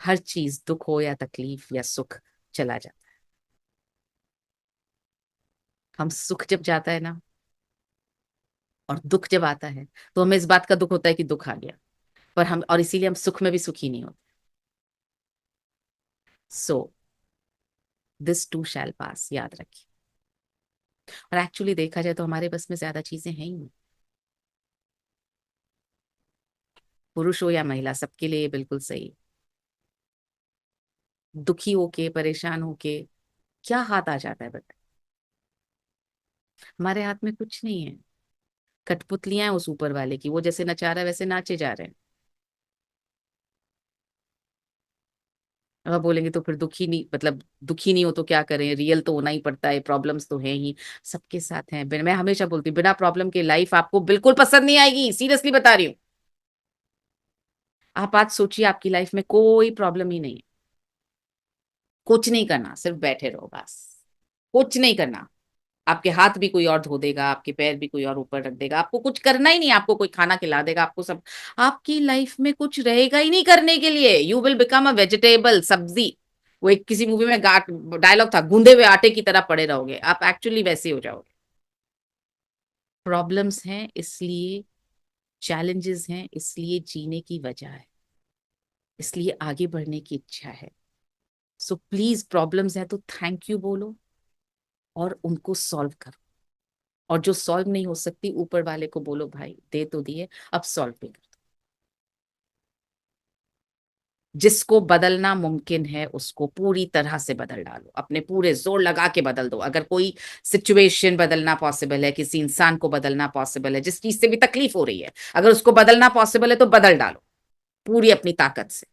हर चीज, दुख हो या तकलीफ या सुख, चला जाता है। हम सुख जब जाता है ना, और दुख जब आता है, तो हमें इस बात का दुख होता है कि दुख आ गया, पर हम, और इसीलिए हम सुख में भी सुखी नहीं होते। सो दिस टू शैल पास, याद रखिए। और एक्चुअली देखा जाए तो हमारे बस में ज्यादा चीजें हैं ही नहीं, पुरुष हो या महिला, सबके लिए ये बिल्कुल सही। दुखी होके, परेशान होके क्या हाथ आ जाता है बता, हमारे हाथ में कुछ नहीं है। कठपुतलियां हैं उस ऊपर वाले की, वो जैसे नचा रहा है वैसे नाचे जा रहे हैं। अब आप बोलेंगे तो फिर दुखी नहीं, मतलब दुखी नहीं हो तो क्या करें, रियल तो होना ही पड़ता है, प्रॉब्लम्स तो है ही, सबके साथ हैं। मैं हमेशा बोलती हूँ, बिना प्रॉब्लम के लाइफ आपको बिल्कुल पसंद नहीं आएगी, सीरियसली बता रही हूँ। आप आज सोचिए, आपकी लाइफ में कोई प्रॉब्लम ही नहीं है, कुछ नहीं करना, सिर्फ बैठे रहो बस, कुछ नहीं करना। आपके हाथ भी कोई और धो देगा, आपके पैर भी कोई और ऊपर रख देगा, आपको कुछ करना ही नहीं, आपको कोई खाना खिला देगा, आपको सब, आपकी लाइफ में कुछ रहेगा ही नहीं करने के लिए। You will become a vegetable, सब्जी। वो एक किसी मूवी में डायलॉग था, गूंदे हुए आटे की तरह पड़े रहोगे, आप एक्चुअली वैसे हो जाओगे। प्रॉब्लम्स हैं इसलिए, चैलेंजेस हैं इसलिए, जीने की वजह है, इसलिए आगे बढ़ने की इच्छा है। सो प्लीज, प्रॉब्लम्स है तो थैंक यू बोलो और उनको सॉल्व करो। और जो सॉल्व नहीं हो सकती, ऊपर वाले को बोलो भाई दे तो दिए, अब सॉल्व भी कर दो। जिसको बदलना मुमकिन है उसको पूरी तरह से बदल डालो, अपने पूरे जोर लगा के बदल दो। अगर कोई सिचुएशन बदलना पॉसिबल है, किसी इंसान को बदलना पॉसिबल है, जिस चीज से भी तकलीफ हो रही है, अगर उसको बदलना पॉसिबल है तो बदल डालो पूरी अपनी ताकत से।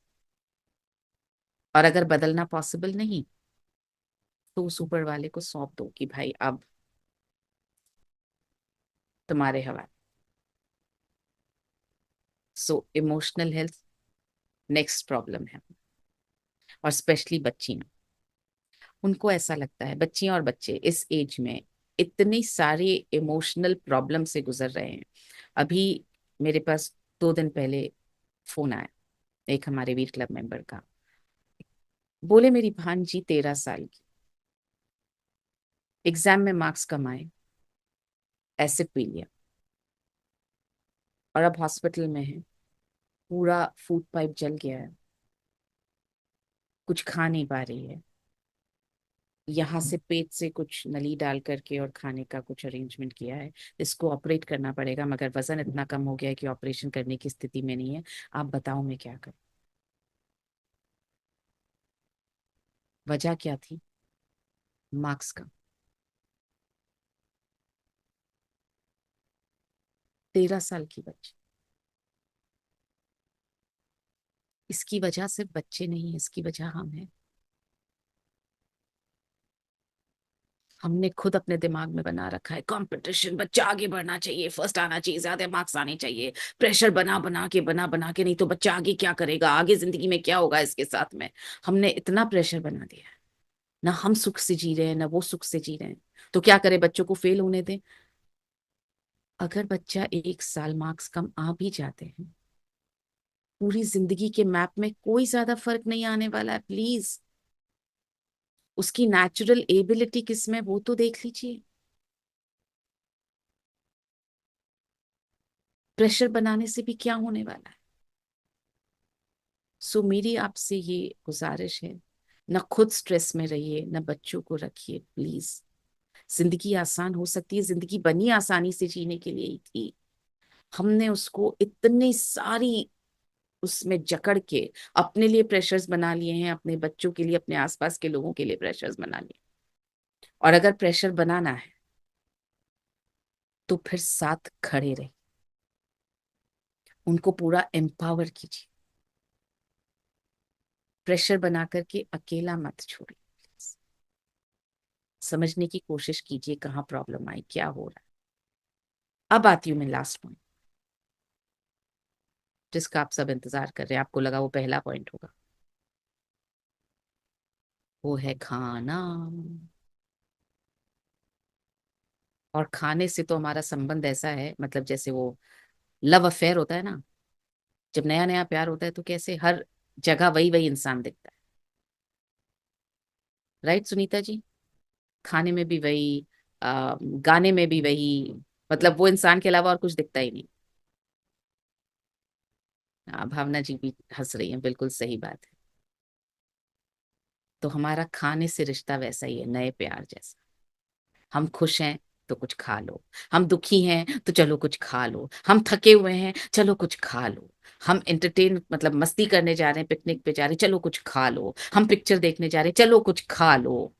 और अगर बदलना पॉसिबल नहीं, तो उस ऊपर वाले को सौंप दो कि भाई अब तुम्हारे हवाले। So emotional health next problem है। और स्पेशली बच्ची, उनको ऐसा लगता है, बच्चियां और बच्चे इस एज में इतनी सारी इमोशनल प्रॉब्लम से गुजर रहे हैं। अभी मेरे पास 2 दिन पहले फोन आया एक हमारे वीर क्लब मेंबर का, बोले मेरी भांजी 13 साल की, एग्जाम में मार्क्स कम आए, एसिड पी लिया और अब हॉस्पिटल में है, पूरा फूड पाइप जल गया है, कुछ खा नहीं पा रही है, यहाँ से पेट से कुछ नली डाल करके और खाने का कुछ अरेंजमेंट किया है। इसको ऑपरेट करना पड़ेगा, मगर वजन इतना कम हो गया है कि ऑपरेशन करने की स्थिति में नहीं है। आप बताओ मैं क्या करूं। वजह क्या थी? मार्क्स का। 13 साल की बच्ची। इसकी वजह सिर्फ बच्चे नहीं है, इसकी वजह हम हैं। हमने खुद अपने दिमाग में बना रखा है कंपटीशन, बच्चा आगे बढ़ना चाहिए, फर्स्ट आना चाहिए, ज्यादा मार्क्स आने चाहिए। प्रेशर बना बना के नहीं तो बच्चा आगे क्या करेगा, आगे जिंदगी में क्या होगा इसके साथ में। हमने इतना प्रेशर बना दिया है। ना हम सुख से जी रहे हैं, ना वो सुख से जी रहे हैं। तो क्या करें, बच्चों को फेल होने दें? अगर बच्चा 1 साल मार्क्स कम आ भी जाते हैं, पूरी जिंदगी के मैप में कोई ज्यादा फर्क नहीं आने वाला है। प्लीज, उसकी नेचुरल एबिलिटी किस में वो तो देख लीजिए। प्रेशर बनाने से भी क्या होने वाला है? सो मेरी आपसे ये गुजारिश है, ना खुद स्ट्रेस में रहिए, ना बच्चों को रखिए प्लीज। जिंदगी आसान हो सकती है, जिंदगी बनी आसानी से जीने के लिए ही थी। हमने उसको इतनी सारी उसमें जकड़ के अपने लिए प्रेशर्स बना लिए हैं, अपने बच्चों के लिए, अपने आसपास के लोगों के लिए प्रेशर्स बना लिए। और अगर प्रेशर बनाना है तो फिर साथ खड़े रहे, उनको पूरा एम्पावर कीजिए। प्रेशर बना करके अकेला मत छोड़िए। समझने की कोशिश कीजिए कहाँ प्रॉब्लम आई, क्या हो रहा है। अब आती हूँ मैं लास्ट पॉइंट, जिसका आप सब इंतजार कर रहे हैं। आपको लगा वो पहला पॉइंट होगा, वो है खाना। और खाने से तो हमारा संबंध ऐसा है, मतलब जैसे वो लव अफेयर होता है ना, जब नया नया प्यार होता है तो कैसे हर जगह वही वही इंसान दिखता है। राइट सुनीता जी? खाने में भी वही, गाने में भी वही, मतलब वो इंसान के अलावा और कुछ दिखता ही नहीं। भावना जी भी हंस रही हैं, बिल्कुल सही बात है। तो हमारा खाने से रिश्ता वैसा ही है, नए प्यार जैसा। हम खुश हैं तो कुछ खा लो, हम दुखी हैं तो चलो कुछ खा लो, हम थके हुए हैं चलो कुछ खा लो, हम एंटरटेन मतलब मस्ती करने जा रहे हैं, पिकनिक पे जा रहे हैं, चलो कुछ खा लो, हम पिक्चर देखने जा रहे हैं, चलो कुछ खा लो।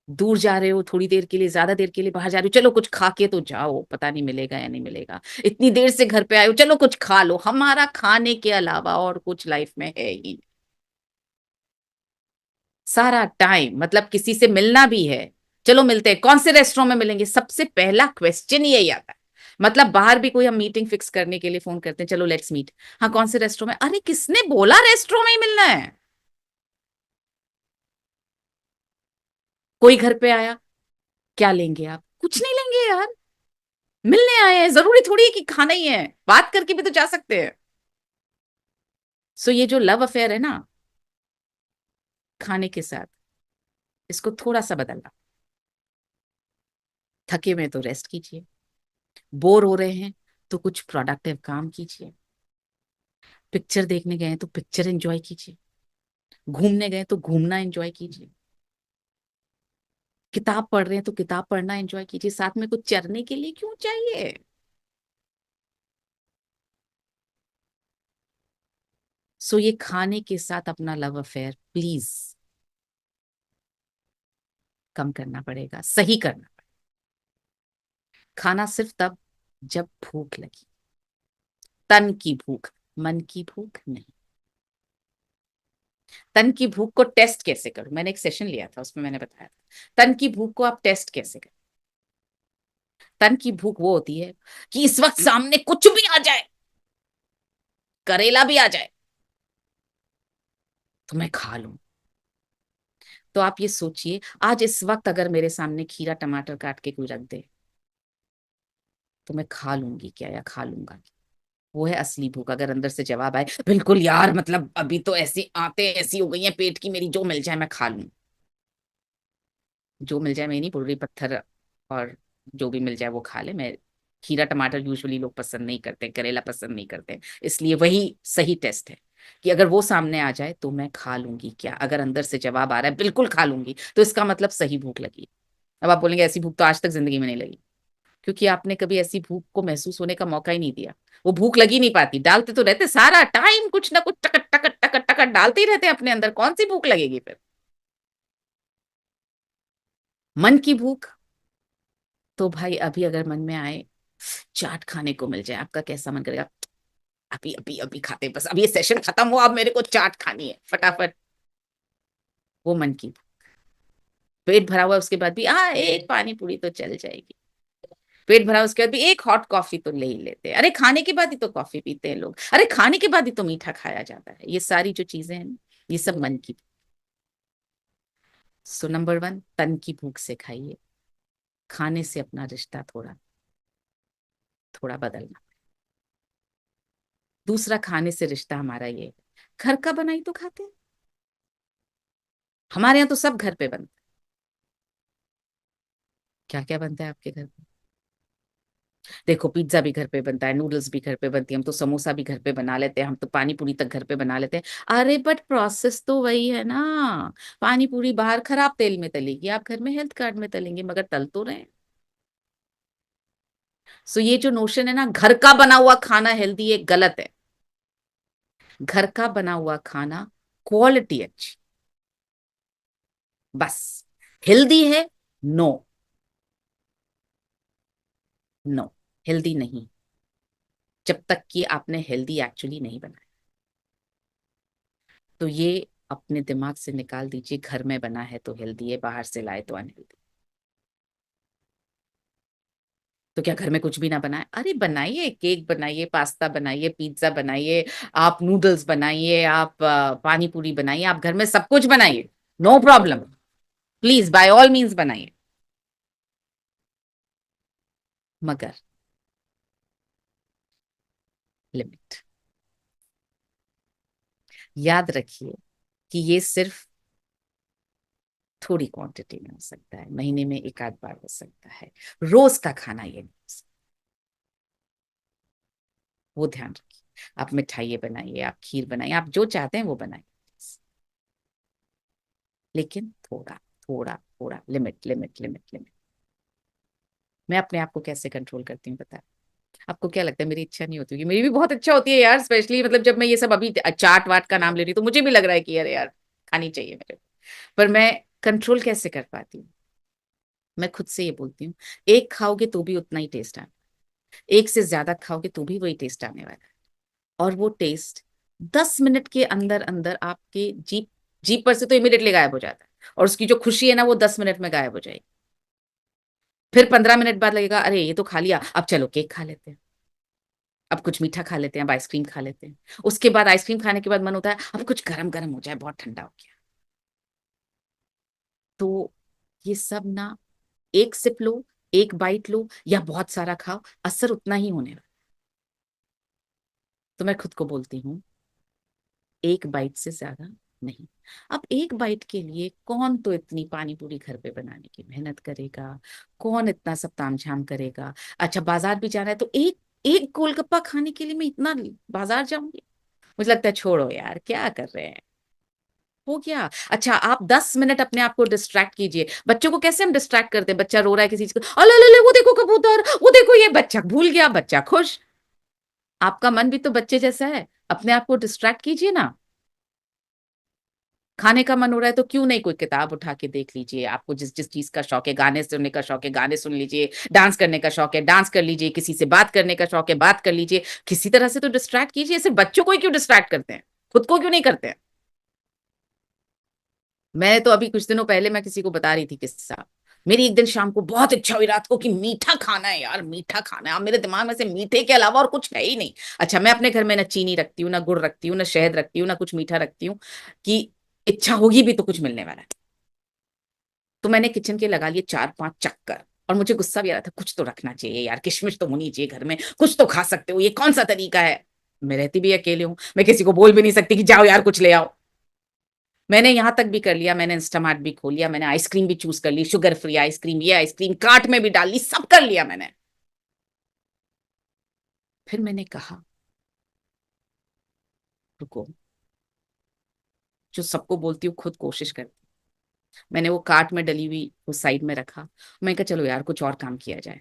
दूर जा रहे हो थोड़ी देर के लिए, ज्यादा देर के लिए बाहर जा रहे हो, चलो कुछ खा के तो जाओ, पता नहीं मिलेगा या नहीं मिलेगा। इतनी देर से घर पे आए हो, चलो कुछ खा लो। हमारा खाने के अलावा और कुछ लाइफ में है ही नहीं। सारा टाइम मतलब किसी से मिलना भी है, चलो मिलते हैं, कौन से रेस्टोरेंट में मिलेंगे, सबसे पहला क्वेश्चन यही आता है। मतलब बाहर भी कोई हम मीटिंग फिक्स करने के लिए फोन करते हैं, चलो लेट्स मीट। हाँ, कौन से रेस्टोरेंट में? अरे किसने बोला रेस्टोरेंट में ही मिलना है? कोई घर पे आया, क्या लेंगे आप? कुछ नहीं लेंगे यार, मिलने आए हैं, जरूरी थोड़ी है कि खाना ही है, बात करके भी तो जा सकते हैं। सो ये जो लव अफेयर है ना खाने के साथ, इसको थोड़ा सा बदलना। थके में तो रेस्ट कीजिए, बोर हो रहे हैं तो कुछ प्रोडक्टिव काम कीजिए, पिक्चर देखने गए हैं तो पिक्चर एंजॉय कीजिए, घूमने गए तो घूमना एंजॉय कीजिए, किताब पढ़ रहे हैं तो किताब पढ़ना एंजॉय कीजिए, साथ में कुछ चरने के लिए क्यों चाहिए? सो ये खाने के साथ अपना लव अफेयर प्लीज कम करना पड़ेगा, सही करना। खाना सिर्फ तब जब भूख लगी, तन की भूख, मन की भूख नहीं। तन की भूख को टेस्ट कैसे करो, मैंने एक सेशन लिया था, उसमें मैंने बताया था तन की भूख को आप टेस्ट कैसे करें। तन की भूख वो होती है कि इस वक्त सामने कुछ भी आ जाए, करेला भी आ जाए तो मैं खा लूं। तो आप ये सोचिए, आज इस वक्त अगर मेरे सामने खीरा टमाटर काट के कोई रख दे तो मैं खा लूंगी क्या, या खा लूंगा क्या? वो है असली भूख। अगर अंदर से जवाब आए बिल्कुल यार, मतलब अभी तो ऐसी आते ऐसी हो गई है पेट की मेरी, जो मिल जाए मैं खा लूं। जो मिल जाए, मैं नहीं बोल रही पत्थर और जो भी मिल जाए वो खा ले। मैं खीरा टमाटर यूजुअली लोग पसंद नहीं करते, करेला पसंद नहीं करते, इसलिए वही सही टेस्ट है। कि अगर वो सामने आ जाए तो मैं खा लूंगी क्या, अगर अंदर से जवाब आ रहा है बिल्कुल खा लूंगी, तो इसका मतलब सही भूख लगी। अब आप बोलेंगे ऐसी भूख तो आज तक जिंदगी में नहीं लगी, क्योंकि आपने कभी ऐसी भूख को महसूस होने का मौका ही नहीं दिया। वो भूख लगी नहीं पाती, डालते तो रहते सारा टाइम कुछ ना कुछ टकट टकट टकट टकट डालते ही रहते अपने अंदर, कौन सी भूख लगेगी फिर। मन की भूख, तो भाई अभी अगर मन में आए चाट खाने को मिल जाए, आपका कैसा मन करेगा, अभी अभी अभी खाते हैं, बस अभी ये सेशन खत्म हुआ, अब मेरे को चाट खानी है फटाफट। वो मन की, पेट भरा हुआ उसके बाद भी एक पानी पूरी तो चल जाएगी, पेट भरा उसके बाद भी एक हॉट कॉफी तो ले ही लेते हैं, अरे खाने के बाद ही तो कॉफी पीते हैं लोग, अरे खाने के बाद ही तो मीठा खाया जाता है, ये सारी जो चीजें हैं ये सब मन की। सो नंबर वन, तन की भूख से खाइए, खाने से अपना रिश्ता थोड़ा थोड़ा बदलना। दूसरा, खाने से रिश्ता हमारा ये है, घर का बनाई तो खाते हैं, हमारे यहाँ तो सब घर पे बनता है। क्या क्या बनता है आपके घर पे? देखो, पिज्जा भी घर पे बनता है, नूडल्स भी घर पे बनती है, हम तो समोसा भी घर पे बना लेते हैं, हम तो पानी पूरी तक घर पे बना लेते हैं। अरे बट प्रोसेस तो वही है ना, पानी पूरी बाहर खराब तेल में तलेगी, आप घर में हेल्थ कार्ड में तलेंगे, मगर तल तो रहे हैं। सो ये जो नोशन है ना घर का बना हुआ खाना हेल्दी है, गलत है। घर का बना हुआ खाना क्वालिटी अच्छी, बस। हेल्दी है? नो, नो, हेल्दी नहीं, जब तक कि आपने हेल्दी एक्चुअली नहीं बनाया। तो ये अपने दिमाग से निकाल दीजिए, घर में बना है तो हेल्दी है, बाहर से लाए तो अनहेल्दी। तो क्या घर में कुछ भी ना बनाए? अरे बनाइए, केक बनाइए, पास्ता बनाइए, पिज्जा बनाइए, आप नूडल्स बनाइए, आप पानी पूरी बनाइए, आप घर में सब कुछ बनाइए, no problem. Please by all means बनाइए, मगर लिमिट। याद रखिए कि ये सिर्फ थोड़ी क्वांटिटी में हो सकता है, महीने में एक आध बार हो सकता है, रोज का खाना ये नहीं हो सकता। वो ध्यान रखिए, आप मिठाइये बनाइए, आप खीर बनाइए, आप जो चाहते हैं वो बनाइए, लेकिन थोड़ा थोड़ा थोड़ा, लिमिट लिमिट लिमिट लिमिट। मैं अपने आप को कैसे कंट्रोल करती हूँ पता है? आपको क्या लगता है मेरी इच्छा नहीं होती होगी? मेरी भी बहुत इच्छा होती है यार, स्पेशली मतलब जब मैं ये सब अभी चाट वाट का नाम ले रही हूँ तो मुझे भी लग रहा है कि अरे यार खानी चाहिए मेरे को। पर मैं कंट्रोल कैसे कर पाती हूँ? मैं खुद से ये बोलती हूँ, एक खाओगे तो भी उतना ही टेस्ट आना, एक से ज्यादा खाओगे तो भी वही टेस्ट आने वाला है, और वो टेस्ट 10 मिनट के अंदर अंदर आपके जीप जीप पर से तो इमिडिएटली गायब हो जाता है, और उसकी जो खुशी है ना वो 10 मिनट में गायब हो जाएगी। फिर 15 मिनट बाद लगेगा अरे ये तो खा लिया, अब चलो केक खा लेते हैं, अब कुछ मीठा खा लेते हैं, अब आइसक्रीम खा लेते हैं। उसके बाद आइसक्रीम खाने के बाद मन होता है अब कुछ गरम गरम हो जाए, बहुत ठंडा हो गया। तो ये सब ना, एक सिप लो, एक बाइट लो या बहुत सारा खाओ, असर उतना ही होने वाला। तो मैं खुद को बोलती हूँ एक बाइट से ज्यादा नहीं। अब एक बाइट के लिए कौन तो इतनी पानी पूरी घर पे बनाने की मेहनत करेगा, कौन इतना सब तामझाम करेगा? अच्छा बाजार भी जाना है तो एक एक गोलगप्पा खाने के लिए मैं इतना बाजार जाऊंगी? मुझे लगता है छोड़ो यार, क्या कर रहे हैं, हो गया। अच्छा आप 10 मिनट अपने आप को डिस्ट्रैक्ट कीजिए। बच्चों को कैसे हम डिस्ट्रैक्ट करते हैं? बच्चा रो रहा है किसी चीज को, अले अले अले, वो देखो कबूतर, वो देखो ये, बच्चा भूल गया, बच्चा खुश। आपका मन भी तो बच्चे जैसा है, अपने आप को डिस्ट्रैक्ट कीजिए ना। खाने का मन हो रहा है तो क्यों नहीं कोई किताब उठा के देख लीजिए, आपको जिस जिस चीज का शौक है, गाने सुनने का शौक है गाने सुन लीजिए, डांस करने का शौक है डांस कर लीजिए, किसी से बात करने का शौक है बात कर लीजिए, किसी तरह से तो डिस्ट्रैक्ट कीजिए। सिर्फ बच्चों को ही क्यों डिस्ट्रैक्ट करते हैं, खुद को क्यों नहीं करते हैं? मैं तो अभी कुछ दिनों पहले मैं किसी को बता रही थी किस्सा, मेरी एक दिन शाम को बहुत इच्छा हुई रात को कि मीठा खाना है यार, मीठा खाना है, अब मेरे दिमाग में से मीठे के अलावा और कुछ है ही नहीं। अच्छा मैं अपने घर में ना चीनी रखती हूँ, ना गुड़ रखती हूँ, ना शहद रखती हूँ, ना कुछ मीठा रखती हूँ, कि इच्छा होगी भी तो कुछ मिलने वाला है। तो मैंने किचन के लगा लिए 4-5 चक्कर, और मुझे गुस्सा भी आ रहा था, कुछ तो रखना चाहिए यार, किशमिश तो होनी चाहिए घर में, कुछ तो खा सकते हो, ये कौन सा तरीका है? मैं रहती भी अकेले हूँ, मैं किसी को बोल भी नहीं सकती कि जाओ यार कुछ ले आओ। मैंने यहां तक भी कर लिया, मैंने इंस्टामार्ट भी खोल लिया, मैंने आइसक्रीम भी चूज कर ली, शुगर फ्री आइसक्रीम, ये आइसक्रीम कार्ट में भी डाल ली, सब कर लिया मैंने। फिर मैंने कहा रुको, जो सबको बोलती हूँ, खुद कोशिश करती हूँ। मैंने वो कार्ट में डली हुई वो साइड में रखा। मैं कहा चलो यार कुछ और काम किया जाए।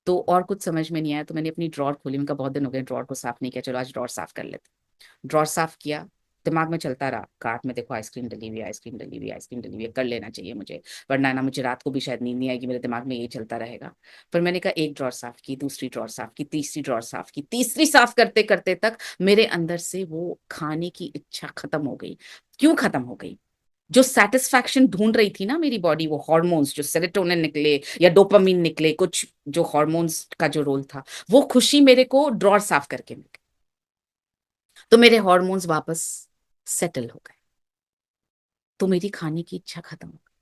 तो और कुछ समझ में नहीं आया तो मैंने अपनी ड्रॉर खोली। उनका बहुत दिन हो गए ड्रॉर को साफ नहीं किया, चलो आज ड्रॉर साफ कर लेते। ड्रॉर साफ किया, दिमाग में चलता रहा, कार्ट में देखो आइसक्रीम डली हुई है, आइसक्रीम डली हुई है, आइसक्रीम डली हुई है, कर लेना चाहिए मुझे, वरना ना मुझे रात को भी शायद नींद नहीं आएगी, मेरे दिमाग में यही चलता रहेगा। पर मैंने कहा एक ड्रॉर साफ की, दूसरी ड्रॉर साफ की, तीसरी ड्रॉर साफ की, तीसरी साफ करते करते तक मेरे अंदर से वो खाने की इच्छा खत्म हो गई। क्यों खत्म हो गई? जो सेटिस्फैक्शन ढूंढ रही थी ना मेरी बॉडी, वो हॉर्मोन्स जो सेरोटोनिन निकले या डोपामिन निकले, कुछ जो हॉर्मोन्स का जो रोल था, वो खुशी मेरे को ड्रॉर साफ करके मिल गई। तो मेरे हॉर्मोन्स वापस सेटल हो गए, तो मेरी खाने की इच्छा खत्म हो गई।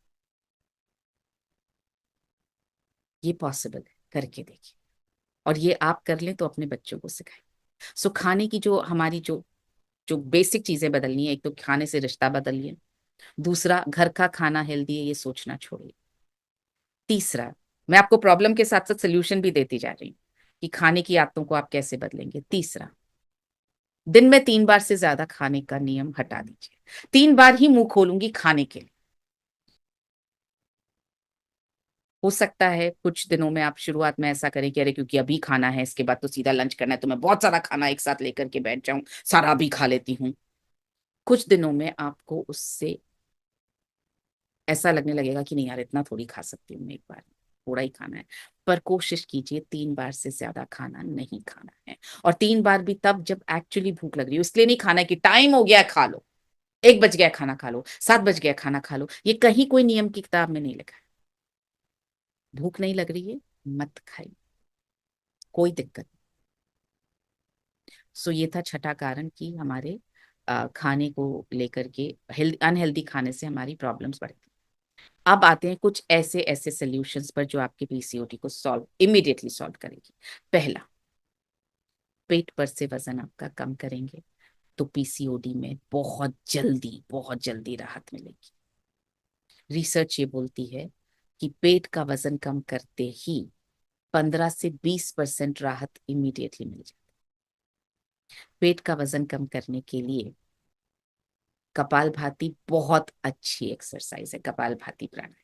ये पॉसिबल है, करके देखिए। और ये आप कर लें तो अपने बच्चों को सिखाएं। सो खाने की जो हमारी जो जो बेसिक चीजें बदलनी है, एक तो खाने से रिश्ता बदलिए, दूसरा घर का खाना हेल्दी है ये सोचना छोड़िए, तीसरा मैं आपको प्रॉब्लम के साथ साथ सोल्यूशन भी देती जा रही हूँ कि खाने की आदतों को आप कैसे बदलेंगे। तीसरा, दिन में 3 बार से ज्यादा खाने का नियम हटा दीजिए। 3 बार ही मुंह खोलूंगी खाने के लिए। हो सकता है कुछ दिनों में आप शुरुआत में ऐसा करें कि अरे क्योंकि अभी खाना है, इसके बाद तो सीधा लंच करना है, तो मैं बहुत सारा खाना एक साथ लेकर के बैठ जाऊं, सारा भी खा लेती हूँ। कुछ दिनों में आपको उससे ऐसा लगने लगेगा कि नहीं यार इतना थोड़ी खा सकती हूँ मैं एक बार, थोड़ा ही खाना है। पर कोशिश कीजिए 3 बार से ज्यादा खाना नहीं खाना है। और 3 बार भी तब जब एक्चुअली भूख लग रही हो, इसलिए नहीं खाना है कि टाइम हो गया है खा लो, 1 बज गया खाना खा लो, 7 बज गया खाना खा लो, ये कहीं कोई नियम की किताब में नहीं लिखा है। भूख नहीं लग रही है, मत खाइए, कोई दिक्कत नहीं। सो ये था छठा कारण कि हमारे खाने को लेकर के अनहेल्दी खाने से हमारी प्रॉब्लम्स बढ़ती। अब आते हैं कुछ ऐसे ऐसे सॉल्यूशंस पर जो आपके पीसीओडी को सॉल्व इमीडिएटली सॉल्व करेगी। पहला, पेट पर से वजन आपका कम करेंगे तो पीसीओडी में बहुत जल्दी राहत मिलेगी। रिसर्च ये बोलती है कि पेट का वजन कम करते ही 15 से 20% राहत इमीडिएटली मिल जाती है। पेट का वजन कम करने के लिए कपालभाति बहुत अच्छी एक्सरसाइज है। कपालभाति प्राणायाम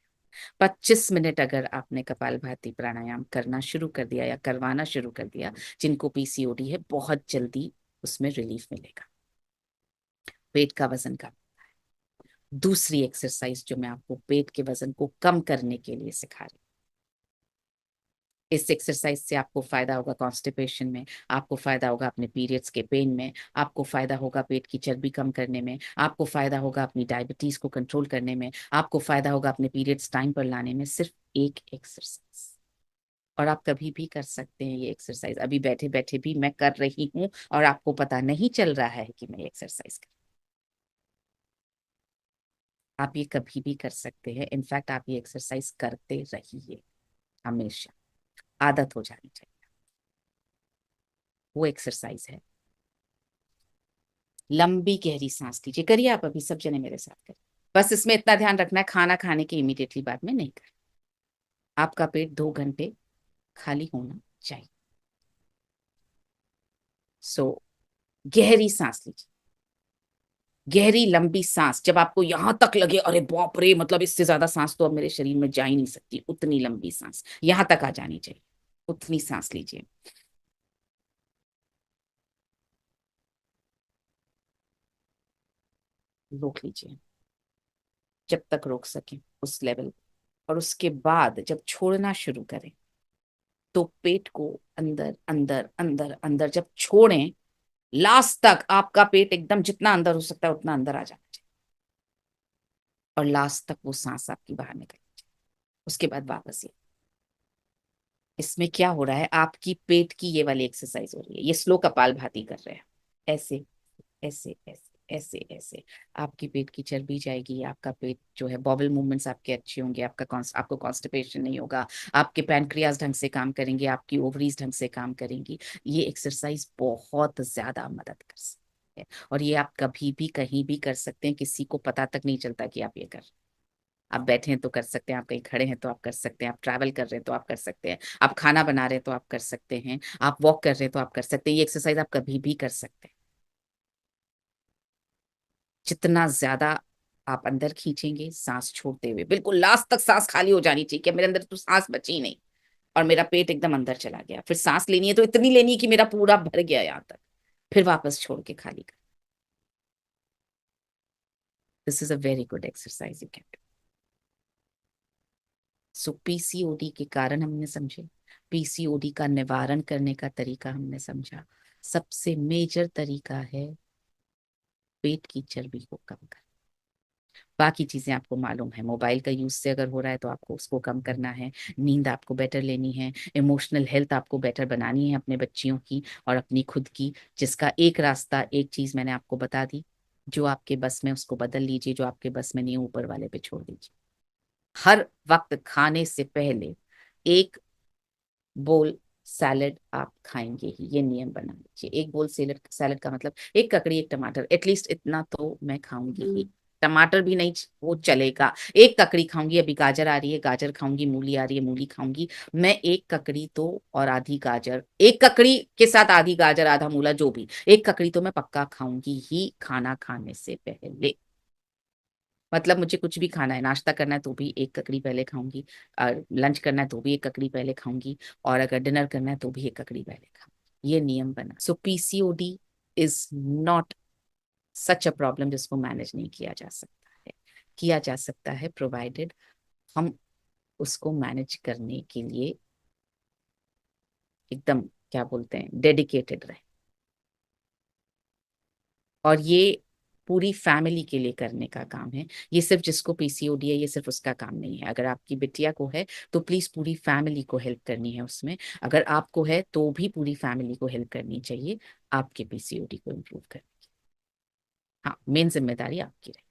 25 मिनट अगर आपने कपालभाति प्राणायाम करना शुरू कर दिया या करवाना शुरू कर दिया, जिनको पीसीओडी है बहुत जल्दी उसमें रिलीफ मिलेगा, पेट का वजन कम। दूसरी एक्सरसाइज जो मैं आपको पेट के वजन को कम करने के लिए सिखा रही हूँ, इस एक्सरसाइज से आपको फायदा होगा कॉन्स्टिपेशन में, आपको फायदा होगा अपने पीरियड्स के पेन में, आपको फायदा होगा पेट की चर्बी कम करने में, आपको फायदा होगा अपनी डायबिटीज को कंट्रोल करने में, आपको फायदा होगा अपने पीरियड्स टाइम पर लाने में, सिर्फ एक एक्सरसाइज। और आप कभी भी कर सकते हैं ये एक्सरसाइज, अभी बैठे बैठे भी मैं कर रही हूँ और आपको पता नहीं चल रहा है कि मैं एक्सरसाइज कर। आप ये कभी भी कर सकते हैं, इनफैक्ट आप ये एक्सरसाइज करते रहिए हमेशा, आदत हो जानी चाहिए। वो एक्सरसाइज है, लंबी गहरी सांस लीजिए, करिए आप अभी सब जने मेरे साथ करिए। बस इसमें इतना ध्यान रखना है खाना खाने के इमीडिएटली बाद में नहीं करें। आपका पेट 2 घंटे खाली होना चाहिए। सो गहरी सांस लीजिए, गहरी लंबी सांस, जब आपको यहां तक लगे अरे बाप रे, मतलब इससे ज्यादा सांस तो अब मेरे शरीर में जा ही नहीं सकती, उतनी लंबी सांस यहां तक आ जानी चाहिए, उतनी सांस लीजिए। रोक लीजिए जब तक रोक सके उस लेवल। और उसके बाद जब छोड़ना शुरू करें तो पेट को अंदर अंदर अंदर अंदर जब छोड़ें, लास्ट तक आपका पेट एकदम जितना अंदर हो सकता है उतना अंदर आ जाना चाहिए, और लास्ट तक वो सांस आपकी बाहर निकलनी चाहिए। उसके बाद वापस ये, इसमें क्या हो रहा है, आपकी पेट की ये वाली एक्सरसाइज हो रही है, ये स्लो कपालभाति कर रहे हैं। ऐसे ऐसे ऐसे ऐसे ऐसे आपकी पेट की चर्बी जाएगी, आपका पेट जो है बॉबल मूवमेंट्स आपके अच्छे होंगे, आपको कॉन्स्टिपेशन नहीं होगा, आपके पैनक्रियाज ढंग से काम करेंगे, आपकी ओवरीज ढंग से काम करेंगी। ये एक्सरसाइज बहुत ज्यादा मदद कर सकती है, और ये आप कभी भी कहीं भी कर सकते हैं, किसी को पता तक नहीं चलता कि आप ये कर रहे हैं। आप बैठे हैं तो कर सकते हैं, आप कहीं खड़े हैं तो आप कर सकते हैं, आप ट्रैवल कर रहे हैं तो आप कर सकते हैं, आप खाना बना रहे हैं तो आप कर सकते हैं, आप वॉक कर रहे हैं तो आप कर सकते हैं, ये एक्सरसाइज आप कभी भी कर सकते हैं। जितना ज्यादा आप अंदर खींचेंगे सांस छोड़ते हुए, बिल्कुल लास्ट तक सांस खाली हो जानी चाहिए कि मेरे अंदर तो सांस बची ही नहीं और मेरा पेट एकदम अंदर चला गया। फिर सांस लेनी है तो इतनी लेनी है कि मेरा पूरा भर गया यहाँ तक, फिर वापस छोड़ के खाली कर। This is a very good exercise you can do. So PCOD के कारण हमने समझे, पीसीओडी का निवारण करने का तरीका हमने समझा। सबसे मेजर तरीका है पेट की चर्बी को कम करना। बाकी चीजें आपको मालूम है, मोबाइल का यूज से अगर हो रहा है तो आपको उसको कम करना है, नींद आपको बेटर लेनी है, इमोशनल हेल्थ आपको बेटर बनानी है अपने बच्चियों की और अपनी खुद की, जिसका एक रास्ता, एक चीज मैंने आपको बता दी। जो आपके बस में उसको बदल लीजिए, जो आपके बस में नहीं ऊपर वाले पे छोड़ दीजिए। हर वक्त खाने से पहले एक बोल सैलेड आप खाएंगे ही, ये नियम बना लीजिए। एक बोल सैलेड, सैलेड का मतलब एक ककड़ी एक टमाटर, एटलीस्ट इतना तो मैं खाऊंगी ही। टमाटर भी नहीं वो चलेगा, एक ककड़ी खाऊंगी। अभी गाजर आ रही है गाजर खाऊंगी, मूली आ रही है मूली खाऊंगी। मैं एक ककड़ी तो, और आधी गाजर, एक ककड़ी के साथ आधी गाजर आधा मूला जो भी, एक ककड़ी तो मैं पक्का खाऊंगी ही खाना खाने से पहले। मतलब मुझे कुछ भी खाना है, नाश्ता करना है तो भी एक ककड़ी पहले खाऊंगी, और लंच करना है तो भी एक ककड़ी पहले खाऊंगी, और अगर डिनर करना है तो भी एक ककड़ी पहले खाऊंगी। ये नियम बना। So PCOD is not such a problem जिसको मैनेज नहीं किया जा सकता है। किया जा सकता है प्रोवाइडेड हम उसको मैनेज करने के लिए एकदम, क्या बोलते हैं, डेडिकेटेड रहे। और ये पूरी फैमिली के लिए करने का काम है। ये सिर्फ जिसको पीसीओडी है ये सिर्फ उसका काम नहीं है। अगर आपकी बिटिया को है तो प्लीज पूरी फैमिली को हेल्प करनी है उसमें। अगर आपको है तो भी पूरी फैमिली को हेल्प करनी चाहिए आपके पीसीओडी को इम्प्रूव करने की। हाँ, मेन जिम्मेदारी आपकी रहे।